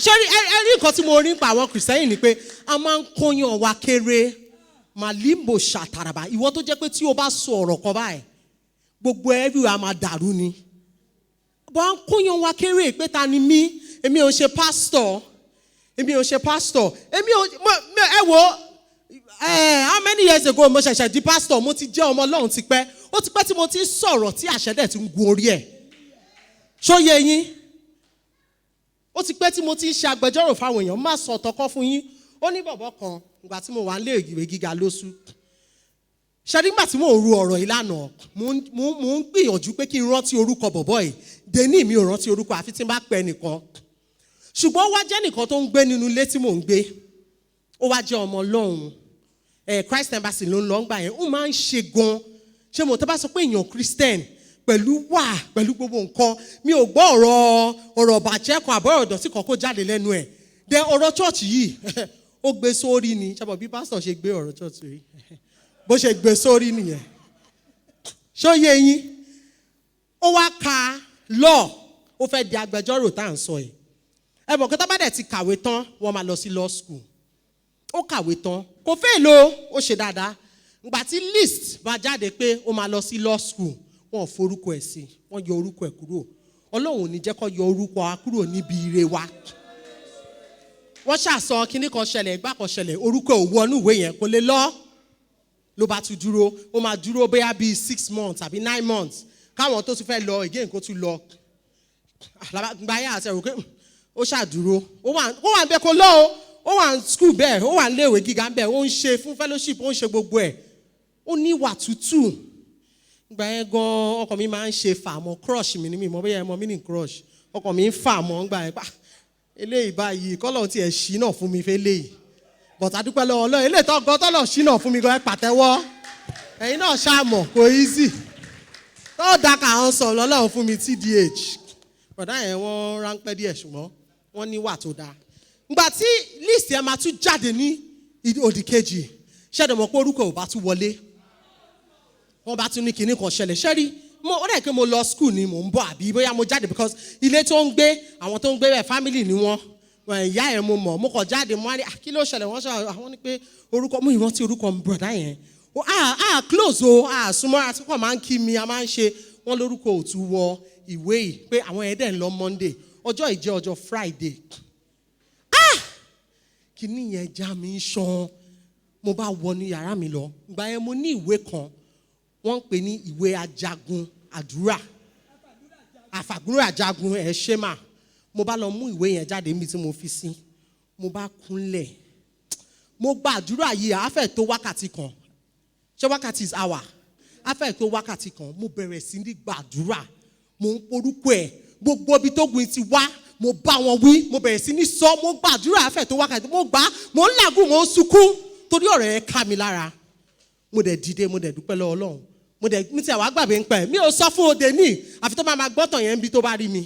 Ṣé rí nǹkan tí mo rí nípa àwọn Kìrìsìtẹ́nì ni pé a máa ń kóyan wa kéré. Màlímbò ṣàtàràbà. Ìwọ tó jẹ́ pé tí o bá sọ ọ̀rọ̀ kan báyìí, gbogbo ẹbí wa máa dàrú ni. bọ́ à ń kóyan wa kéré pé ta ni mí èmi ò ṣe pastor èmi ò ṣe pastor èmi ò ẹ wo how many years ago mo ṣẹ̀ṣẹ̀ di pastor mo ti jẹ́ ọmọ Ọlọ́run tipẹ́ ó ti pẹ́ tí mo ti sọ̀rọ̀ tí àṣẹ dẹ̀ ti ń gun orí ẹ̀ ṣó yé yín ó ti pẹ́ tí mo ti ń ṣe agbẹjọ́rò fáwọn èèyàn má sọ tọkọ fún yín ó ní bọ̀bọ̀ kan ìgbà tí mo wà nílé ìwé gíga lóṣù ṣẹ́rí nígbà tí mò ń ru ọ̀rọ̀ yìí lánàá mo ń gbìyànjú pé kí n rántí orúkọ bọ̀bọ̀ yìí dèní mi ò rántí orúkọ àfi tí n bá pẹ́ nìkan ṣùgbọ́n ó wá jẹ́ nìkan tó ń gbé nínú ilé tí mò ń gbé ó wá jẹ́ ọmọ Ọlọ́run Christ Embassy ló ń lọ ńgbà yẹn ó máa ń ṣe gan ṣé mo tẹ́ bá sọ pé èèyàn Christian pẹ̀lú pẹ̀lú gbogbo nǹkan mi ò gbọ́ ọ̀rọ̀ bàjẹ́ kan àbọ̀ ọ̀rọ̀ dọ̀tí kan kó jáde lẹ́nu ẹ̀ dẹ ọ̀rọ̀ church yìí ó gbé sórí ni ṣàbọ̀ bí pásítọ̀ ṣe gbé ọ̀rọ̀ church yìí bó ṣe gbé sórí nìyẹn ṣó yé yín ó wá ka law ó fẹ́ di agbẹjọ́rò tá à ń sọ yìí ẹ mọ̀ kí tá bá dẹ̀ ti kàwé tán wọ́n máa lọ sí law school ó kàwé tán kò fẹ́ lo ó ṣe dáadáa ìgbà tí list máa jáde pé ó máa lọ sí law school wọ́n forúkọ ẹ̀ sí wọ́n yọ orúkọ ẹ̀ kúrò Ọlọ́run ò ní jẹ́ kó yọ orúkọ wa kúrò níbi ire wa wọ́n ṣàsọ kinní kan ṣẹlẹ̀ ìgbà kan ṣẹlẹ̀ orúkọ ò wọnú ìwé yẹn kò lè lọ ló bá tún dúró ó máa dúró bóyá bíi 6 months àbí 9 months káwọn tó tún fẹ́ lọ again kó tún lọ gba yá àti ẹ̀rù pé ó ṣàdúró ó wà ń bẹ kó lọ ó wà ń school bẹ́ẹ̀ ó wà ń léèwé gíga bẹ́ẹ̀ ó ń ṣe fún fellowship ó ń ṣe gbogbo ẹ̀ ó ní ìwà tútù gbà yẹn gan ọkọ mi máa ń ṣe fàmọ́ crush mi ní mi mọ́ bóyá ẹ mọ̀ mí ní crush ọkọ mi ń fàmọ́ gbà yẹn pa eléyìí báyìí kọ́lọ̀ tí ẹ̀ ṣí náà fún mi fẹ́ léyìí but adúpẹ́ lọ́wọ́ Ọlọ́run eléyìí tó gan tọ́lọ̀ ṣí náà fún mi gan ẹ pàtẹ́wọ́ ẹ̀yin náà ṣàmọ̀ kò easy tó dáka àwọn sọ lọ́lọ́run fún mi TDH bọ̀dá yẹn wọ́n ráńpẹ́ díẹ̀ ṣùgbọ́n wọ́n ní wà tó dáa ngbà tí list yẹn máa tún jáde ní òdì kejì ṣẹ́dọ̀ mọ̀ pé orúkọ ò bá tún wọlé wọ́n bá tún ní kinní kan ṣẹlẹ̀ ṣẹ́rí ó dẹ̀ pé mo lọ school ni mò ń bọ̀ àbí bóyá mo jáde because ilé tó ń gbé àwọn tó ń gbé bẹ́ẹ̀ family ni wọ́n ìyá ẹ̀ mo mọ̀ mo kàn jáde mo wá ní kí ló ṣẹlẹ̀ wọ́n ṣe àwọn ní pé orúkọ mú ìrántí orúkọ brother yẹn close o súnmọ́ àti kàn máa ń kí mi a máa ń ṣe wọ́n lórúkọ òtún wọ ìwé yìí pé àwọn ẹ̀dẹ̀ ń lọ Monday ọjọ́ ìjẹ́ ọjọ́ Friday kíní yẹn já mi ń ṣan mo bá wọnú yàrá mi lọ ìgbà yẹn mo ní ìwé kan wọ́n ń pè ní ìwé ajagun àdúrà àfàgúrò ajagun ẹ̀ ṣe mà mo bá lọ mú ìwé yẹn jáde níbi tí mo fi sí mo bá kúnlẹ̀ mo gba àdúrà yìí àáfẹ́ tó wákàtí kan ṣé wákàtí is hour àáfẹ́ tó wákàtí kan mo bẹ̀rẹ̀ sí ní gbàdúrà mo ń porúkọ ẹ̀ gbogbo ibi tó gun ti wá mo bá wọn wí mo bẹ̀rẹ̀ sí ní sọ mo gbàdúrà àáfẹ́ tó wákàtí mo gbà mo ń làágùn mo ń sunkún torí ọ̀rọ̀ yẹn ká mi lára mo dẹ̀ dìde mo dẹ̀ dúpẹ́ lọ́wọ́ Ọlọ́run mi ti àwọn àgbàgbé ń pẹ́ mi ò sọ fún òde ní àfi tó máa gbọ́tàn yẹn bí tó bá rí mi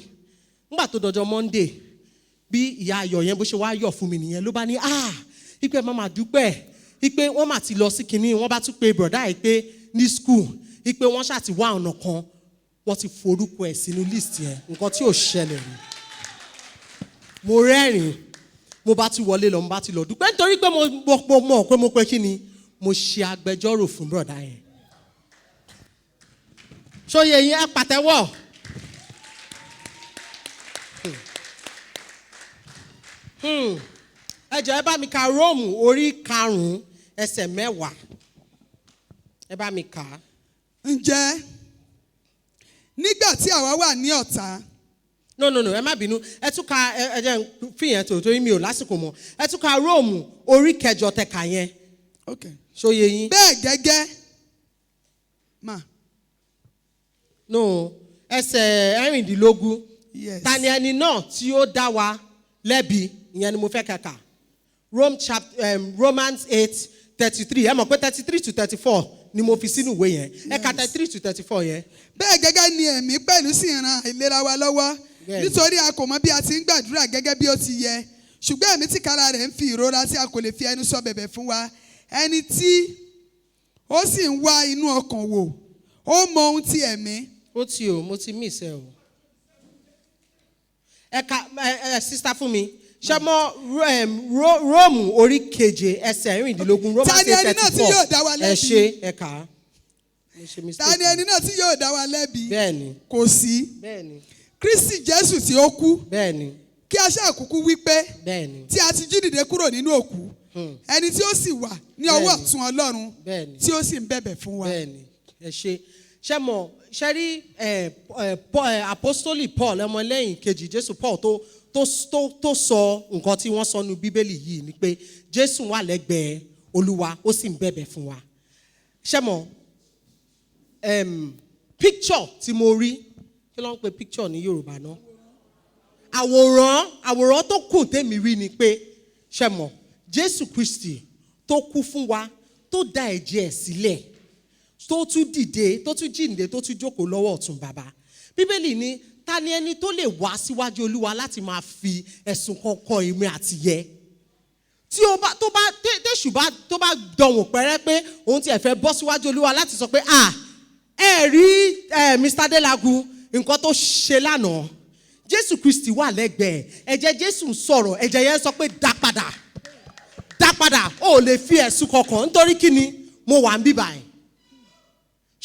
nígbà tó dọjọ́ Monday bí ìyá ayọ̀ yẹn bó ṣe wá yọ̀ fún mi nìyẹn ló bá ní ipe máa dúpẹ́ ipe wọ́n máa ti lọ sí kinní wọ́n bá tún pe brọ̀dá yìí pé ní school ipe wọ́n ṣáà ti wá ọ̀nà kan wọ́n ti forúkọ ẹ̀ sínú list yẹn nǹkan tí ò ṣẹlẹ̀ rí mo rẹ́rìn mo bá ti wọlé lọ mo bá ti lọ dúpẹ́ nítorí pé mo mọ̀ pé mo pé kí ni mo ṣe agbẹjọ́rò fún brọ̀dá yẹn ṣóyè yín ẹ pàtẹ́wọ́ ẹ jọ̀ọ́ ẹ bá mi ka Róòmù orí 5 ẹsẹ̀ 10 ẹ bá mi kà á.
ǹjẹ́ nígbà tí àwa wà ní ọ̀tá.
no ẹ má bínú ẹ tún ka ẹ jẹ́ fìyẹn tó torí mi ò lásìkò mọ́ ẹ tún ka Róòmù orí 8 tẹ̀ka yẹn ṣóyè yín.
bẹ́ẹ̀ gẹ́gẹ́ mà.
no ẹsẹ̀ 16
yes.
ta ni ẹni náà tí ó dá wa lẹ́bi ìyẹn ni mo fẹ́ kàkà Romans 8:33 ẹ mọ̀ pé 33 to 34 ni mo fi sínú ìwé yẹn ẹ ka 33 to 34 yẹn.
bẹ́ẹ̀ gẹ́gẹ́ ni ẹ̀mí pẹ̀lú sì ran ìlera wa lọ́wọ́ nítorí a kò mọ bí a ti ń gbàdúrà gẹ́gẹ́ bí ó ti yẹ ṣùgbọ́n ẹ̀mí tìkára rẹ̀ ń fi ìrora tí a kò lè fi ẹnu sọ bẹ̀bẹ̀ fún wa ẹni tí ó sì ń wá inú ọkàn wò ó mọ ohun tí ẹ̀mí.
ó ti o mo ti miss ẹ o ẹ ka sista fún mi ṣe mọ Róòmù orí 7 ẹsẹ̀ 16 Romans 8:34
ta ni ẹni náà tí yóò dá wa lẹ́bi.
ẹ ṣe ẹ kà á.
ta ni ẹni náà tí yóò dá wa lẹ́bi.
bẹ́ẹ̀ni.
kò sí.
bẹ́ẹ̀ni.
Kristi Jésù tí ó kú
bẹ́ẹ̀ni
kí a ṣáà kúkú wí pé
bẹ́ẹ̀ni
tí a ti jí dìde kúrò nínú òkú ẹni tí ó sì wà ní ọwọ́
Bẹ́ẹ̀ni.
ọ̀tún Ọlọ́run
Bẹ́ẹ̀ni.
tí ó sì ń bẹ̀bẹ̀ fún wa.
bẹ́ẹ̀ni ẹ ṣe mọ̀ ṣe rí apostoli Paul ọmọlẹ́yìn kejì Jésù Paul tó sọ nǹkan tí wọ́n sọ nu Bíbélì yìí ni pé Jésù wà lẹ́gbẹ̀ẹ́ Olúwa ó sì ń bẹ̀bẹ̀ fún wa ṣe mọ̀ picture tí mo rí kí ló ń pe picture ní Yorùbá náà àwòrán tó kù tèmi rí ni pé ṣe mọ̀ Jésù Kristi tó kú fún wa tó dá ẹ̀jẹ̀ ẹ̀ sílẹ̀ tó tún dìde tó tún jíǹde tó tún jókòó lọ́wọ́ ọ̀tún bàbá Bíbélì ní ta ni ẹni tó lè wá síwájú Olúwa láti máa fi ẹ̀sùn kan kan èmi àti yẹ tí tẹ̀sù tó bá dọ̀wọ̀n pẹ́rẹ́ pé òun ti ẹ̀ fẹ́ bọ́ síwájú Olúwa láti sọ pé ẹ rí Mr. Delagu nǹkan tó ṣe lánàá Jésù Kristi wà lẹ́gbẹ̀ẹ́ ẹ̀jẹ̀ Jésù ń sọ̀rọ̀ ẹ̀jẹ̀ yẹn sọ pé dá padà ó lè fi ẹ̀sùn kankan nítorí kí ni mo wà ń bíbà ẹ̀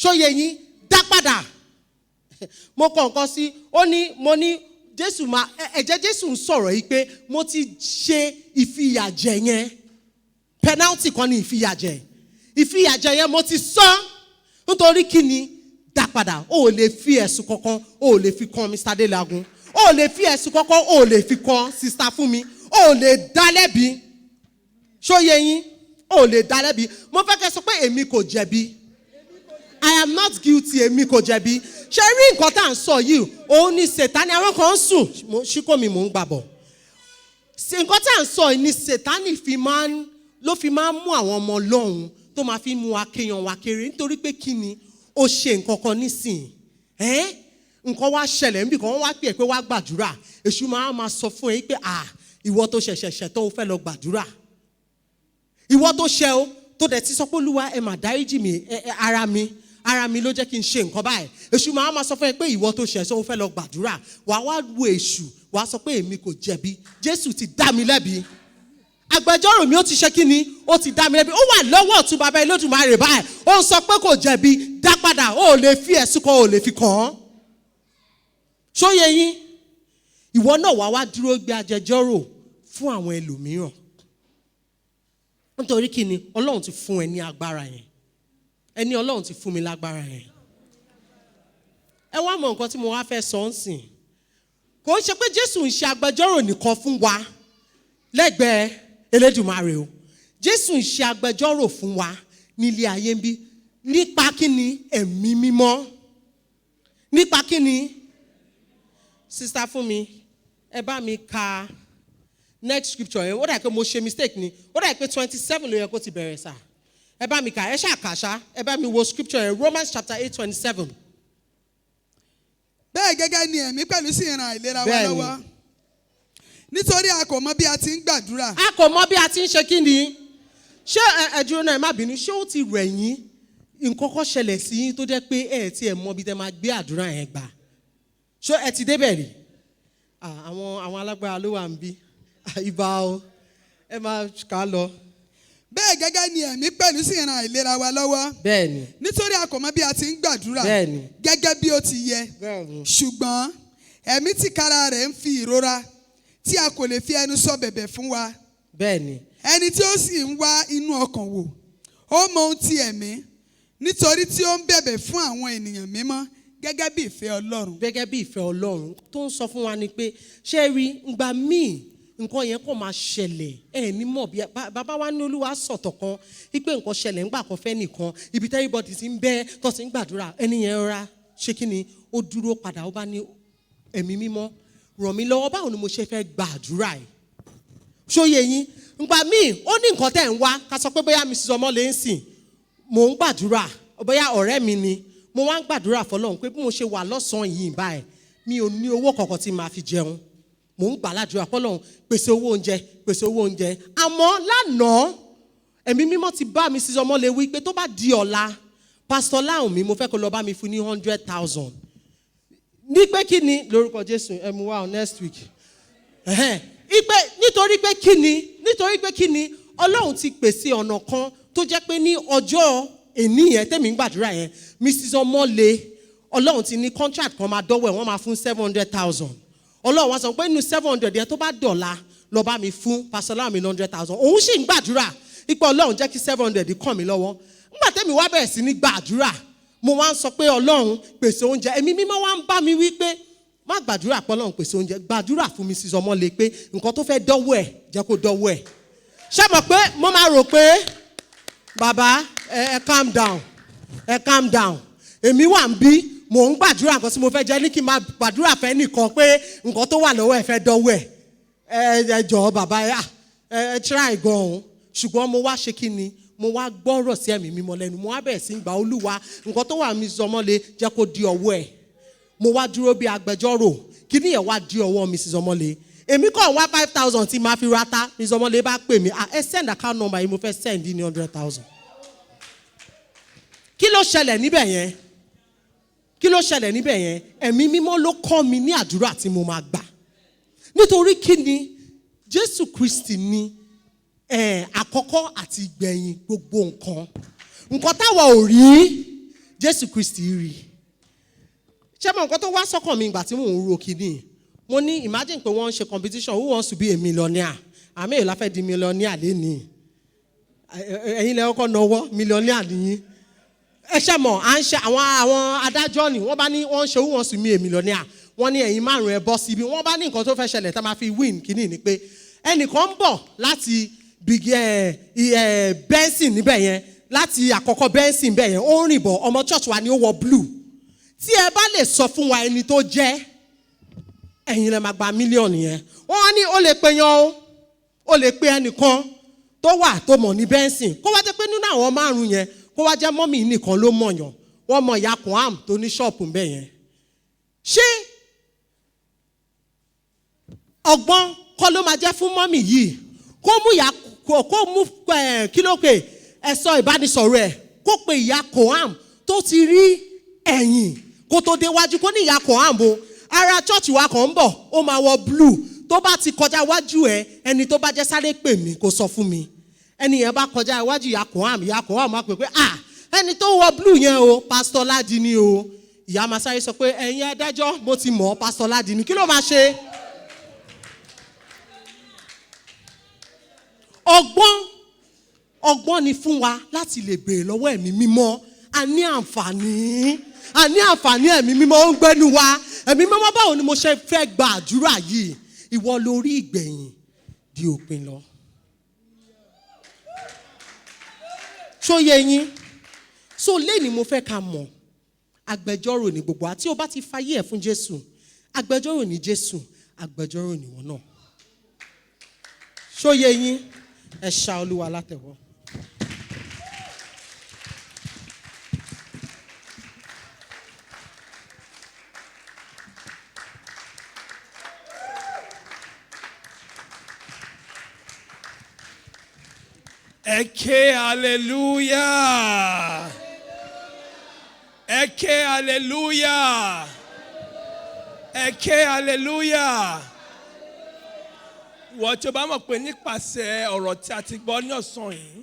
ṣóye yín dá padà mo kọ nǹkan sí mo ní Jésù ẹ̀jẹ̀ Jésù ń sọ̀rọ̀ yìí pé mo ti ṣe ìfìyàjẹ yẹn penalty kan ní ìfìyàjẹ yẹn mo ti sọ nítorí kí ni dá padà ó lè fi ẹ̀sùn kankan ó lè fi kan Mr. Delagun ó lè fi ẹ̀sùn kankan ó lè fi kan Sister Fúnmi ó lè dá lẹ́bi ṣóye yín ó lè dá lẹ́bi mo fẹ́ kẹ́ sọ pé èmi kò jẹ̀bi I am not guilty èmi kò jẹ̀bi ṣe rí nǹkan tá à ń sọ yìí òun ni Sátánì àwọn kan ń sùn ṣíkò mi mò ń gbàbọ̀ nǹkan tá à ń sọ yìí ni Sátánì fi máa ń mú àwọn ọmọ Ọlọ́run tó máa fi mú akéèyàn wa kéré nítorí pé kí ni ó ṣe nǹkan kan nísìnyí nǹkan wá ṣẹlẹ̀ níbi kan wọ́n wá pè é pé wá gbàdúrà èṣù máa sọ fún ẹ pé ìwọ tó ṣẹ̀ṣẹ̀ tó fẹ́ lọ gbàdúrà ìwọ tó ṣẹ̀ o tó dẹ̀ ti sọ pé Olúwa ẹ mà dáríjì mi ara mi ló jẹ́ kí n ṣe nǹkan báyìí èṣù máa sọ fún ẹ pé ìwọ tó ṣẹ̀ tó fẹ́ lọ gbàdúrà wàá wá wo èṣù wàá sọ pé èmi kò jẹ̀bi Jésù ti dá mi lẹ́bi agbẹjọ́rò mi ó ti ṣe kí ni ó ti dá mi lẹ́bi ó wà lọ́wọ́ ọ̀tún bàbá Olódùmarè báyìí ó ń sọ pé kò jẹ̀bi dá padà ó lè fi ẹ̀sùn kan ó lè fi kàn án ṣóye yín ìwọ náà wá dúró gbé agbẹjọ́rò fún àwọn ẹlòmíràn nítorí kí ni Ọlọ́run ti fún ẹ ní agbára yẹn ẹni Ọlọ́run ti fún mi lágbára yẹn ẹ wá mọ nǹkan tí mo wá fẹ́ sọ ń sìn kò ń ṣe pé Jésù ń ṣe agbẹjọ́rò nìkan fún wa lẹ́gbẹ̀ẹ́ Elédùmarè o Jésù ń ṣe agbẹjọ́rò fún wa nílé ayé ń bí nípa kí ni ẹ̀mí mímọ́ nípa kí ni Sister Fúnmi ẹ bá mi ka next scripture yẹn ó dà pé mo ṣe mistake ni ó dà pé 27 ló yẹ kó ti bẹ̀rẹ̀ sá ẹ bá mi kà ẹ ṣàkàṣá ẹ bá mi wo scripture yẹn Romans chapter 8:27.
bẹ́ẹ̀ gẹ́gẹ́ ni ẹ̀mí pẹ̀lú sí ìran àìlera wa lọ́wọ́ nítorí a kò mọ bí a ti ń gbàdúrà.
a kò mọ bí a ti ń ṣe kí ni ṣé ẹ̀dúró náà ẹ má bínú ṣé ó ti rẹ̀ yín nǹkan kan ṣẹlẹ̀ sí yín tó jẹ́ pé ẹ̀ tí ẹ̀ mọ bí tẹ́ máa gbé àdúrà yẹn gbà ṣé ẹ ti débẹ̀ rí àwọn alágbára ló wà ń bí ibà o ẹ máa kà á lọ.
bẹ́ẹ̀ gẹ́gẹ́ ni ẹ̀mí pẹ̀lú sí ìran àìlera wa lọ́wọ́.
bẹ́ẹ̀ni.
nítorí a kò mọ bí a ti ń gbàdúrà.
bẹ́ẹ̀ni.
gẹ́gẹ́ bí ó ti yẹ.
bẹ́ẹ̀ni.
ṣùgbọ́n ẹ̀mí tìkára rẹ̀ ń fi ìrora tí a kò lè fi ẹnu sọ bẹ̀bẹ̀ fún wa.
bẹ́ẹ̀ni.
ẹni tí ó sì ń wá inú ọkàn wò ó mọ ohun ti ẹ̀mí nítorí tí ó ń bẹ̀bẹ̀ fún àwọn ènìyàn mímọ́ gẹ́gẹ́ bí ìfẹ́ Ọlọ́run.
gẹ́gẹ́ bí ìfẹ́ Ọlọ́run tó ń sọ fún wa ni pé ṣé rí ngbà míì nǹkan yẹn kò máa ṣẹlẹ̀ ẹ ní mọ̀ bí bàbá wa ní Olúwa sọ̀tọ̀ kan wípé nǹkan ṣẹlẹ̀ ńgbà kan fẹ́ nìkan ibi tẹ́ everybody ti ń bẹ́ tó ti ń gbàdúrà ẹni yẹn rọra ṣé kí ni ó dúró padà ó bá ní ẹ̀mí mímọ́ ràn mí lọ́wọ́ báwo ni mo ṣe fẹ́ gbàdúrà yìí ṣóye yín ngbà míì ó ní nǹkan tẹ̀ ń wá ká sọ pé bóyá Mrs. Ọmọlé ń sìn mò ń gbàdúrà bóyá ọ̀rẹ́ mi ni mo wá ń gbàdúrà fọlọ́run pé bí mo ṣe wà lọ́sàn-án yìí báyìí mi ò ní owó kankan tí màá fi jẹun mò ń gbà ládùúrà fọlọ́run pèsè owó oúnjẹ àmọ́ lánàá ẹ̀mí mímọ́ ti bá Mrs. Ọmọlé wí pé tó bá di ọ̀la Pastor Láhùnmí mo fẹ́ kó lọ bá mi fún ní 100,000 ní pé kí ni lórúkọ Jésù ẹ mú wá next week nítorí pé kí ni Ọlọ́run ti pèsè ọ̀nà kan tó jẹ́ pé ní ọjọ́ èní yẹn tẹ́mi ń gbàdúrà yẹn Mrs. Ọmọlé
Ọlọ́run ti ní contract kan máa dọ́wọ́ ẹ̀ wọ́n máa fún 700,000. Ọlọ́run wá sọ pé nínú 700 yẹn tó bá dọ̀la lọ bá mi fún Pastor Láàmì 100,000. Òun sì ń gbàdúrà ipò Ọlọ́run jẹ́ kí 700 kàn mí lọ́wọ́. Nígbà tẹ́mi wá bẹ̀rẹ̀ sí ní gbàdúrà mo wá ń sọ pé Ọlọ́run pèsè oúnjẹ. Ẹ̀mí mímọ́ wá ń bá mi wí pé má gbàdúrà pé Ọlọ́run pèsè oúnjẹ, gbàdúrà fún Mrs. Ọmọlé pé nǹkan tó fẹ́ dọ́wọ́ ẹ̀ jẹ́ kó dọ́wọ́ ẹ̀. Ṣé mọ̀ pé mo máa rò pé bàbá ẹ calm down, ẹ calm down. Èmi wà ń bí mò ń gbàdúrà nǹkan tí mo fẹ́ jẹ́ ní kí n máa gbàdúrà fẹ́ nìkan pé nǹkan tó wà lọ́wọ́ ẹ̀ fẹ́ dọ́wọ́ ẹ̀. Ẹ jọ̀ọ́ bàbá ẹ try gan-an. Ṣùgbọ́n mo wá ṣe kí ni? Mo wá gbọ́rọ̀ sí ẹ̀mí mímọ́ lẹ́nu. Mo wá bẹ̀rẹ̀ sí gba Olúwa nǹkan tó wà Mrs. Ọmọlé jẹ́ kó di ọwọ́ ẹ̀. Mo wá dúró bí agbẹjọ́rò kí ni ẹ̀ wá di ọwọ́ Mrs. Ọmọlé. Èmi kàn wá 5,000 tí máa fi rata. Mrs. Ọmọlé bá pè mí ẹ send account number yìí mo fẹ́ send ní 100,000. Kí ló ṣẹlẹ̀ níbẹ̀ yẹn? Kí ló ṣẹlẹ̀ níbẹ̀ yẹn? Ẹ̀mí mímọ́ ló kọ́ mi ní àdúrà tí mo máa gbà. Nítorí kí ni? Jésù Kristi ni àkọ́kọ́ àti ìgbẹ̀yìn gbogbo nǹkan. Nǹkan táwa ò rí Jésù Kristi rí. Ṣé mo nǹkan tó wá sọ́kàn mi ìgbà tí mò ń ro kíní? Mo ní imagine pé wọ́n ń ṣe competition who wants to be a millionaire? Àmì èèyàn la fẹ́ di millionaire lénìí. Ẹ̀yin lẹ kọ́kọ́ náwó millionaire nìyí. Ẹ ṣe mọ̀ à ń ṣe àwọn adájọ́ ni wọ́n bá ní wọ́n ń ṣe who wants to be a millionaire. Wọ́n ní ẹ̀yin márùn-ún ẹ bọ́ síbi. Wọ́n bá ní nǹkan tó fẹ́ ṣẹlẹ̀ tá máa fi win kíní ni pé ẹnìkan ń bọ̀ láti bẹ́ńsìn níbẹ̀ yẹn láti àkọ́kọ́ bẹ́ńsìn níbẹ̀ yẹn ó ń rìn bọ̀ ọmọ church wa ni ó wọ blue. Tí ẹ bá lè sọ fún wa ẹni tó jẹ́ ẹ̀yin lè máa gba mílíọ̀nù yẹn. Wọ́n ní ó lè pe yan ó lè pe ẹnìkan tó wà tó mọ̀ ní bẹ́ńsìn kó wá jẹ́ pé nínú àwọn márùn-ún yẹn kó wá jẹ́ mọ́mì nìkan ló mọ̀yàn wọ́n mọ ìyá Kwam tó ní ṣọ́ọ̀pù ńbẹ̀ yẹn. Ṣé ọgbọ́n kọ́ ló máa jẹ́ fún mọ́mì yìí kó mú kí ló pè ẹ̀sọ́ ìbánisọ̀rọ̀ ẹ̀ kó pe ìyá Kwam tó ti rí ẹ̀yìn kó tó déwájú kó ní ìyá Kwam o ara church wa kan ń bọ̀ ó máa wọ blue tó bá ti kọjá iwájú ẹ ẹni tó bá jẹ́ sáré pè mí kó sọ fún mi ẹni yẹn bá kọjá iwájú ìyá Kwam máa pè pé ẹni tó wọ blue yẹn o Pastor Ladi ni o ìyá máa sáré sọ pé ẹ̀yin adájọ́ mo ti mọ̀ Pastor Ladi ni kí ló máa ṣe? Ọgbọ́n ni fún wa láti lè béèrè lọ́wọ́ ẹ̀mí mímọ́. A ní àǹfààní ẹ̀mí mímọ́ ó ń gbẹ́nu wa. Ẹ̀mí mímọ́ báwo ni mo ṣe fẹ́ gba àdúrà yìí? Ìwọ lórí ìgbẹ̀yìn di òpin lọ. Ṣó yé yín? So lẹ́ni mo fẹ́ ká mọ̀ agbẹjọ́rò ní gbogbo àti ó bá ti fayé ẹ̀ fún Jésù. Agbẹjọ́rò ní Jésù, agbẹjọ́rò ní wọn náà. Ṣó yé yín? Ẹ ṣá Olúwa látẹ̀wọ́.
Eke hallelujah. Eke hallelujah. Eke hallelujah. Wọ́n tí o bá mọ̀ pé nípasẹ̀ ọ̀rọ̀ tí a ti gbọ́ ní ọ̀sán yìí,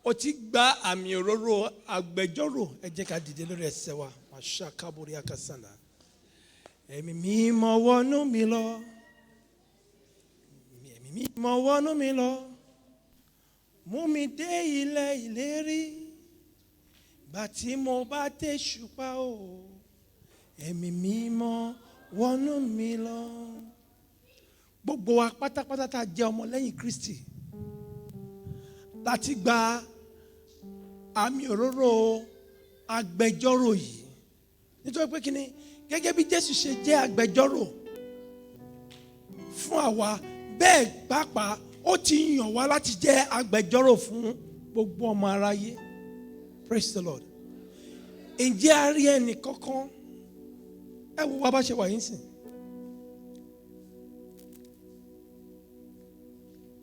o ti gba àmì òróró agbẹjọ́rò. Ẹ jẹ́ ká dìde lórí ẹsẹ̀ wa. Masha kaburi akasana. Ẹ̀mí mímọ́ wọnú mi lọ. Ẹ̀mí mímọ́ wọnú mi lọ. Mú mi dé ilẹ̀ ìlérí. Gbà tí mo bá dé ṣùpá o. Ẹ̀mí mímọ́ wọnú mi lọ. Gbogbo wa pátápátá tá a jẹ́ ọmọ lẹ́yìn Kristi láti gba àmì òróró agbẹjọ́rò yìí. Nítorí pé kíni gẹ́gẹ́ bí Jésù ṣe jẹ́ agbẹjọ́rò fún àwa bẹ́ẹ̀ pàápàá ó ti yàn wá láti jẹ́ agbẹjọ́rò fún gbogbo ọmọ aráyé. Praise the Lord. Ǹjẹ́ a rí ẹnì kankan ẹ wo wá bá ṣe wà yín sìn.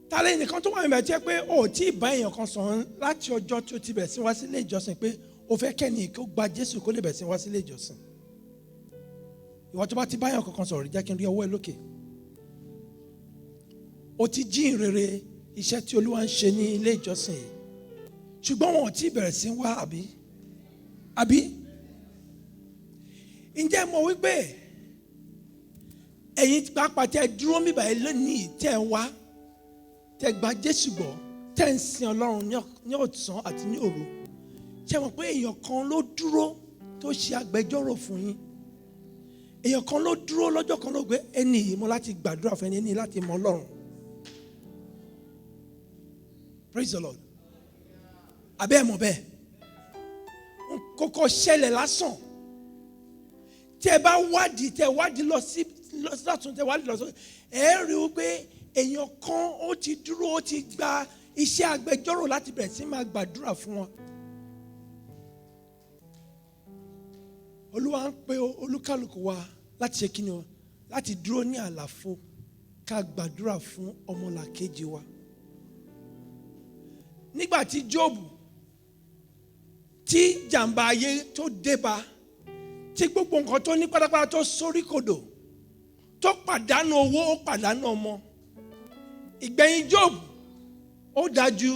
Tálẹ́ nìkan tó wà níbẹ̀ jẹ́ pé o tí ì bá èèyàn kan sọ̀rọ̀ láti ọjọ́ tí o ti bẹ̀ sí wá sílé ìjọsìn pé o fẹ́ kẹ́ni kó gba Jésù kó lè bẹ̀ sí wá sílé ìjọsìn. Ìwọ tó bá ti bá èèyàn kankan sọ̀rọ̀ rí jẹ́ kí n rí ọwọ́ ẹ lókè. O ti jí ìrere iṣẹ́ tí Olúwa ń ṣe ní ilé ìjọsìn yìí. Ṣùgbọ́n wọn ò tí ì bẹ̀rẹ̀ sí wá àbí? ǹjẹ́ mọ̀ wípé ẹ̀yin pàápàá tẹ́ dúró mi báyìí lónìí tẹ́ ń wá tẹ́ gba Jésù gbọ́ tẹ́ ń sin Ọlọ́run ní ọ̀sán àti ní òru ṣé mọ̀ pé èèyàn kan ló dúró tó ṣe agbẹjọ́rò fún yín èèyàn kan ló dúró lọ́jọ́ kan ló gbé ẹni yìí mo láti gbàdúrà fún ẹni láti mọ Ọlọ́run. Praise the Lord. Abẹ́ ẹ̀ mọ̀ bẹ́ẹ̀ kókó ṣẹlẹ̀ lásán tẹ́ bá wádìí lọ sí lọ́tún tẹ́ wádìí lọ sí ẹ̀ rí i pé èèyàn kan ó ti dúró ó ti gba iṣẹ́ agbẹjọ́rò láti bẹ̀rẹ̀ sí máa gbàdúrà fún wọn. Olúwa ń pe olúkálùkù wa láti ṣe kíni o láti dúró ní àlàfo ká gbàdúrà fún ọmọlàkejì wa. Nígbà tí Jóòbù tí jàǹbá ayé tó débá tí gbogbo nǹkan tó ní pátápátá tó sórí kodò tó pàdánù owó ó pàdánù ọmọ ìgbẹ̀yìn Jóòbù ó dájú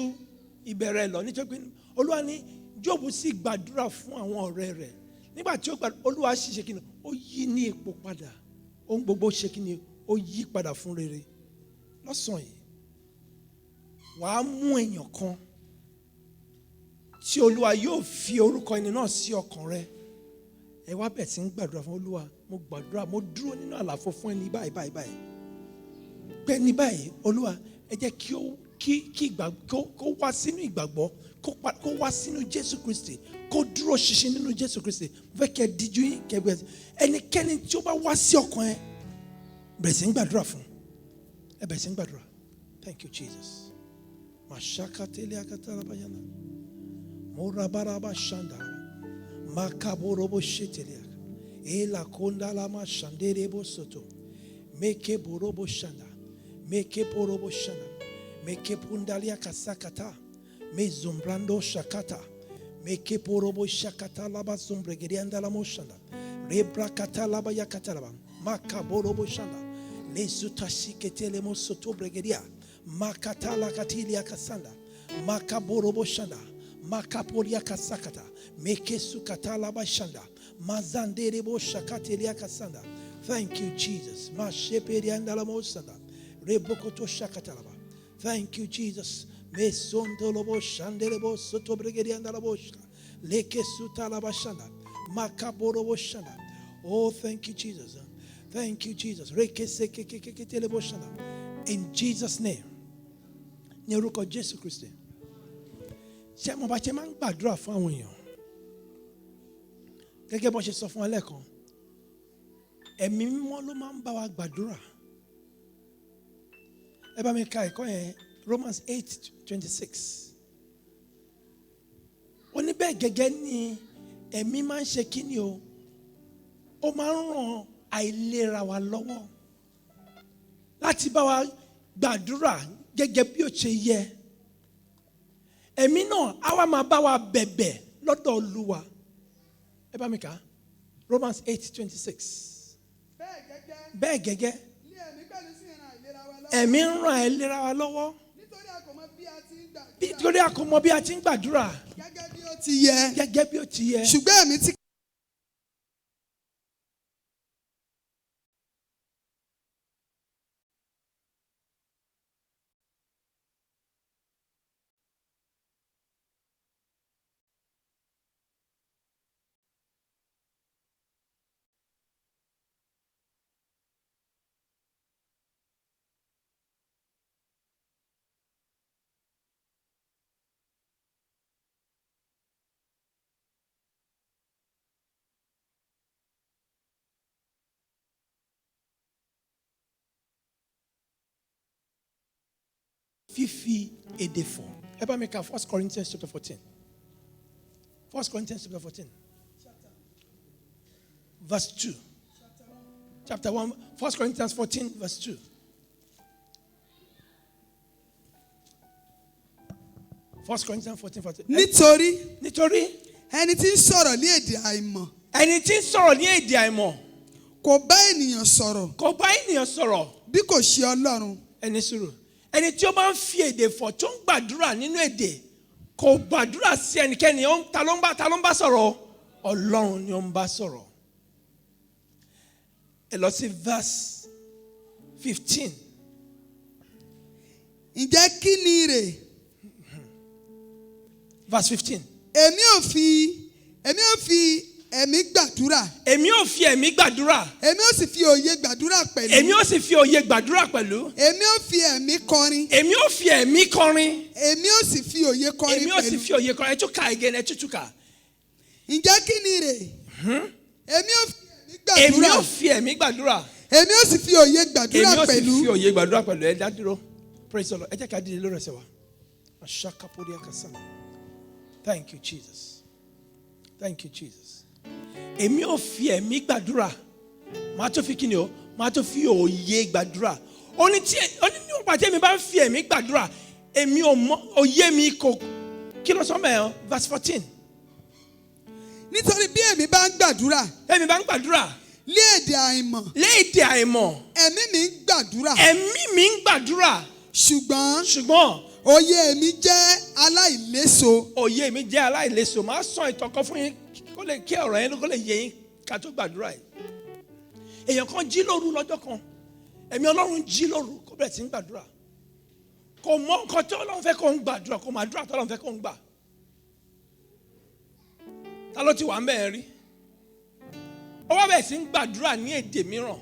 ìbẹ̀rẹ̀ lọ nítorí pé Olúwa ní Jóòbù sì gbàdúrà fún àwọn ọ̀rẹ́ rẹ̀ nígbà tí ó gbàdúrà Olúwa sì ṣe kíni ó yí ní ipò padà ohun gbogbo ṣe kíni ó yí padà fún rere. Lọ́sàn-án yìí wàá mú èèyàn kan tí Olúwa yóò fi orúkọ ẹni náà sí ọkàn rẹ ẹ wá bẹ̀ tí ń gbàdúrà fún Olúwa mo gbàdúrà mo dúró nínú àlàfo fún ẹni báyìí pé ní báyìí Olúwa ẹ jẹ́ kó wá sínú ìgbàgbọ́ kó wá sínú Jésù Kristi kó dúró ṣinṣin nínú Jésù Kristi mo fẹ́ kẹ́ díjú yín kẹgbẹ́ ẹnikẹ́ni tí ó bá wá sí ọkàn ẹ bẹ̀rẹ̀ sí ń gbàdúrà fún ẹ bẹ̀rẹ̀ sí ń gbàdúrà. Thank you Jesus. Mashaka tele akatala bayana. Morabaraba shanda. Makaborobo shetelia. Ela kondala ma shanderebo soto. Meke borobo shanda. Meke borobo shanda. Meke pundalia kasakata. Me zumbrando shakata. Meke borobo shakata laba zumbregerianda la moshanda. Rebra katalaba yakatalaba. Makaborobo shanda. Le sutashiketele mo soto bregeria. Makatala katilia kasanda. Makaborobo shanda. Makapolia kasakata. Meke sukatala bashanda. Mazanderebo shakatelia kasanda. Thank you, Jesus. Masheperianda la mosanda. Rebokoto shakatalaba. Thank you, Jesus. Mesondolobo shandelebo soto bregerianda la bosha. Leke sutala bashanda. Makaborobo shanda. Oh, thank you, Jesus. Thank you, Jesus. In Jesus' name. Ní orúkọ Jésù Kristi. Ṣé mo bá ṣe máa ń gbàdúrà fún àwọn èèyàn? Gẹ́gẹ́ bó ṣe sọ fún wa lẹ́ẹ̀kan. Ẹ̀mí mímọ́ ló máa ń bá wa gbàdúrà. Ẹ bá mi ka ẹ̀kọ́ yẹn Romans 8:26. Ó ní bẹ́ẹ̀ gẹ́gẹ́ ni ẹ̀mí máa ń ṣe kíni o. Ó máa ń ràn àìlera wa lọ́wọ́ láti bá wa gbàdúrà gẹ́gẹ́ bí ó ṣe yẹ. Ẹ̀mí náà á wá máa bá wa bẹ̀bẹ̀ lọ́dọ̀ Olúwa. Ẹ bá mi kà á Romans 8:26. Bẹ́ẹ̀ gẹ́gẹ́ ẹ̀mí ń ràn àìlera wa lọ́wọ́ nítorí a kò mọ bí a ti ń gbàdúrà gẹ́gẹ́ bí ó ti yẹ.
Ṣùgbọ́n ẹ̀mí tí
fífi èdè fọ̀. Ẹ bá mi ka 1 Corinthians chapter 14. 1 Corinthians chapter 14. Verse 2. Chapter 1. 1 Corinthians 14 verse 2. 1 Corinthians 14 verse 2. Nítorí
ẹni tí ń sọ̀rọ̀ ní èdè àìmọ̀
ẹni tí ń sọ̀rọ̀ ní èdè àìmọ̀
kò bá ènìyàn sọ̀rọ̀ bí kò ṣe Ọlọ́run.
Ẹni sùúrù. Ẹni tí ó bá ń fi èdè fọ̀ tó ń gbàdúrà nínú èdè kò gbàdúrà sí ẹnikẹ́ni ta ló ń bá sọ̀rọ̀ Ọlọ́run ni ó ń bá sọ̀rọ̀. ẹ lọ sí verse 15.
ǹjẹ́ kí ni rè?
Verse 15.
èmi ò fi ẹ̀mí gbàdúrà.
Èmi ò fi ẹ̀mí gbàdúrà.
èmi ò sì fi òye gbàdúrà pẹ̀lú.
Èmi ò sì fi òye gbàdúrà pẹ̀lú.
èmi ò fi ẹ̀mí kọrin.
Èmi ò fi ẹ̀mí kọrin.
èmi ò sì fi òye kọrin
Èmi ò sì
pẹ̀lú.
fi òye kọrin. Ẹ tún kà again, ẹ tún kà.
ǹjẹ́ kí ni rè? èmi ò fi
Èmi
ẹ̀mí gbàdúrà.
ò fi ẹ̀mí gbàdúrà.
èmi ò sì fi òye
Èmi
gbàdúrà
ò sì
pẹ̀lú.
fi òye gbàdúrà pẹ̀lú. Ẹ dá dúró. Praise the Lord. Ẹ jẹ́ ká dìde lórí ẹsẹ̀ wa. Ashakaporia kasana. Thank you, Jesus. Thank you, Jesus. Èmi ò fi ẹ̀mí gbàdúrà. Màá tó fi kíni o? Màá tó fi òye gbàdúrà. Ó ní nígbà tí èmi bá ń fi ẹ̀mí gbàdúrà, èmi ò mọ òye mi kò. Kí ló sọ mẹ́ẹ̀? Verse 14.
nítorí bí èmi bá ń gbàdúrà.
Èmi bá ń gbàdúrà.
lé èdè àìmọ̀.
Léèdè àìmọ̀.
ẹ̀mí mi ń gbàdúrà.
Ẹ̀mí mi ń gbàdúrà.
ṣùgbọ́n òye mi jẹ́ aláìléso.
Òye mi jẹ́ aláìléso. Màá sọ ìtàn kan fún yín kó lè kí ọ̀rọ̀ yẹn kó lè yé yín ká tó gbàdúrà yìí. Èèyàn kan jí lóru lọ́jọ́ kan. Ẹ̀mí Ọlọ́run jí lóru kó bẹ̀rẹ̀ sí ń gbàdúrà. Kò mọ nǹkan tí Ọlọ́run fẹ́ kó ń gbàdúrà, kò máa dúrà tí Ọlọ́run fẹ́ kó ń gbà. Ta ló ti wà ń bẹ̀rẹ̀ rí? Ó wá bẹ̀rẹ̀ sí ń gbàdúrà ní èdè mìíràn.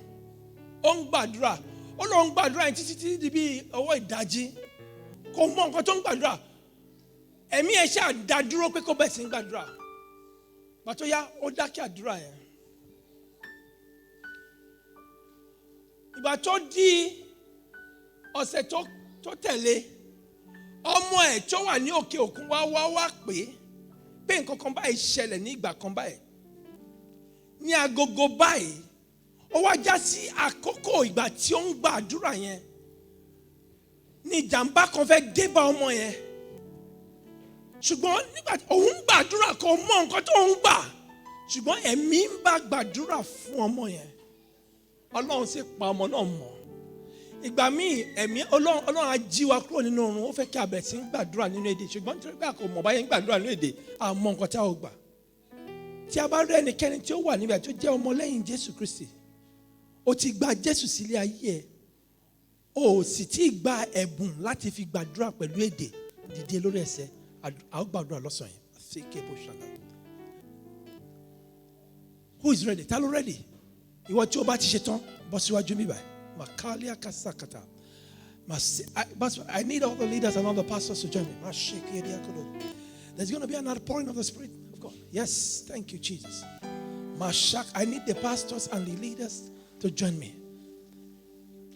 Ó ń gbàdúrà. Ó lọ ń gbàdúrà yẹn títí di bí ọwọ́ ìdájí. Kò mọ nǹkan tó ń gbàdúrà. Ẹ̀mí ẹ̀ ṣáà dá dúró pé kó bẹ̀rẹ̀ sí ń gbàdúrà. Pàtó yá ó dákẹ́ àdúrà yẹn. Ìgbà tó di ọ̀sẹ̀ tó tẹ̀lé, ọmọ ẹ̀ tó wà ní òkè òkun wá pé nǹkan kan báyìí ṣẹlẹ̀ ní ìgbà kan báyìí. Ní agogo báyìí, ó wá já sí àkókò ìgbà tí ó ń gbàdúrà yẹn. Ní ìjàmbá kan fẹ́ dé bá ọmọ yẹn. Ṣùgbọ́n nígbà tí òun gbàdúrà kò mọ nǹkan tó ń gbà. Ṣùgbọ́n ẹ̀mí ń bá gbàdúrà fún ọmọ yẹn. Ọlọ́run sì pa ọmọ náà mọ́. Ìgbà míì ẹ̀mí Ọlọ́run á jí wa kúrò nínú oorun. Ó fẹ́ kí a bẹ̀rẹ̀ sí ń gbàdúrà nínú èdè. Ṣùgbọ́n nítorí pé a kò mọ̀ báyẹn ń gbàdúrà nínú èdè, a mọ nǹkan tí a ó gbà. Tí a bá rí ẹnikẹ́ni tí ó wà níbẹ̀ tó jẹ́ ọmọlẹ́yìn Jésù Kristi, ó ti gba Jésù sílé ayé ẹ̀, ó sì ti gba ẹ̀bùn láti fi gbàdúrà pẹ̀lú èdè, dìde lórí ẹsẹ̀, a ó gbàdúrà lọ́sàn-án yẹn. Who is ready? Ta ló ready? Ìwọ tí o bá ti ṣe tán, bọ́ síwájú mi báyìí. Makalia kasakata. I need all the leaders and all the pastors to join me. There's going to be an outpouring of the Spirit of God. Yes, thank you, Jesus. I need the pastors and the leaders to join me.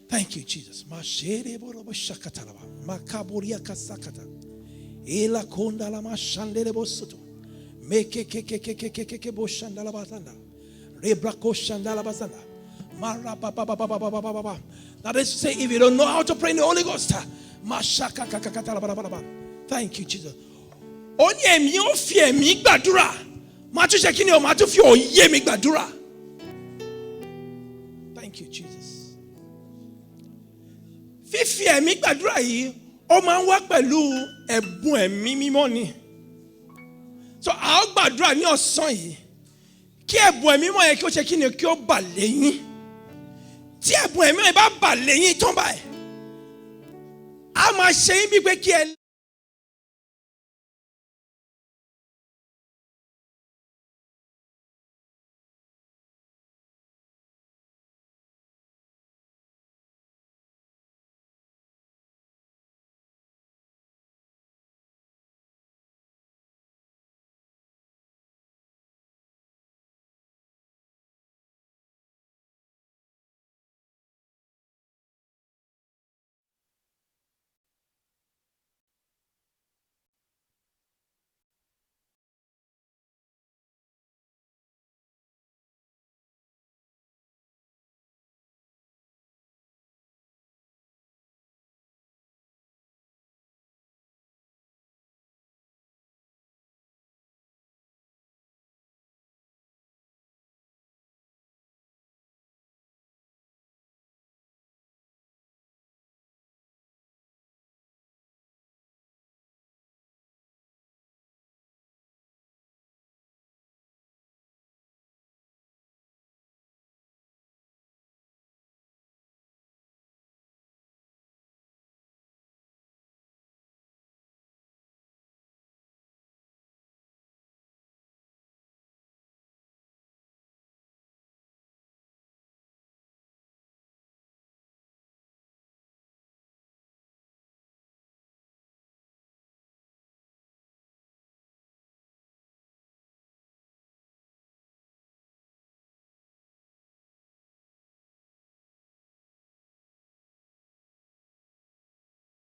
Thank you, Jesus. Makaboria kasakata. Ela konda la mashandere bosuto. Meke ke boshandala batanda. Rebrako shandala bazanda. That is to say, if you don't know how to pray in the Holy Ghost, thank you, Jesus. Oni èmi ò fi ẹ̀mí gbàdúrà. Má tún ṣe kíni o, má tún fi òye mi gbàdúrà. Thank you, Jesus. Fífi ẹ̀mí gbàdúrà yìí, ó máa ń wá pẹ̀lú ẹ̀bùn ẹ̀mí mímọ́ ni. So a ó gbàdúrà ní ọ̀sán yìí. Kí ẹ̀bùn ẹ̀mí mímọ́ yẹn kí ó ṣe kíni kí ó bà lẹ́yìn. Tí ẹ̀bùn ẹ̀mí yẹn bá bà lẹ́yìn tán báyìí, a máa ṣe yín bí pé kí ẹ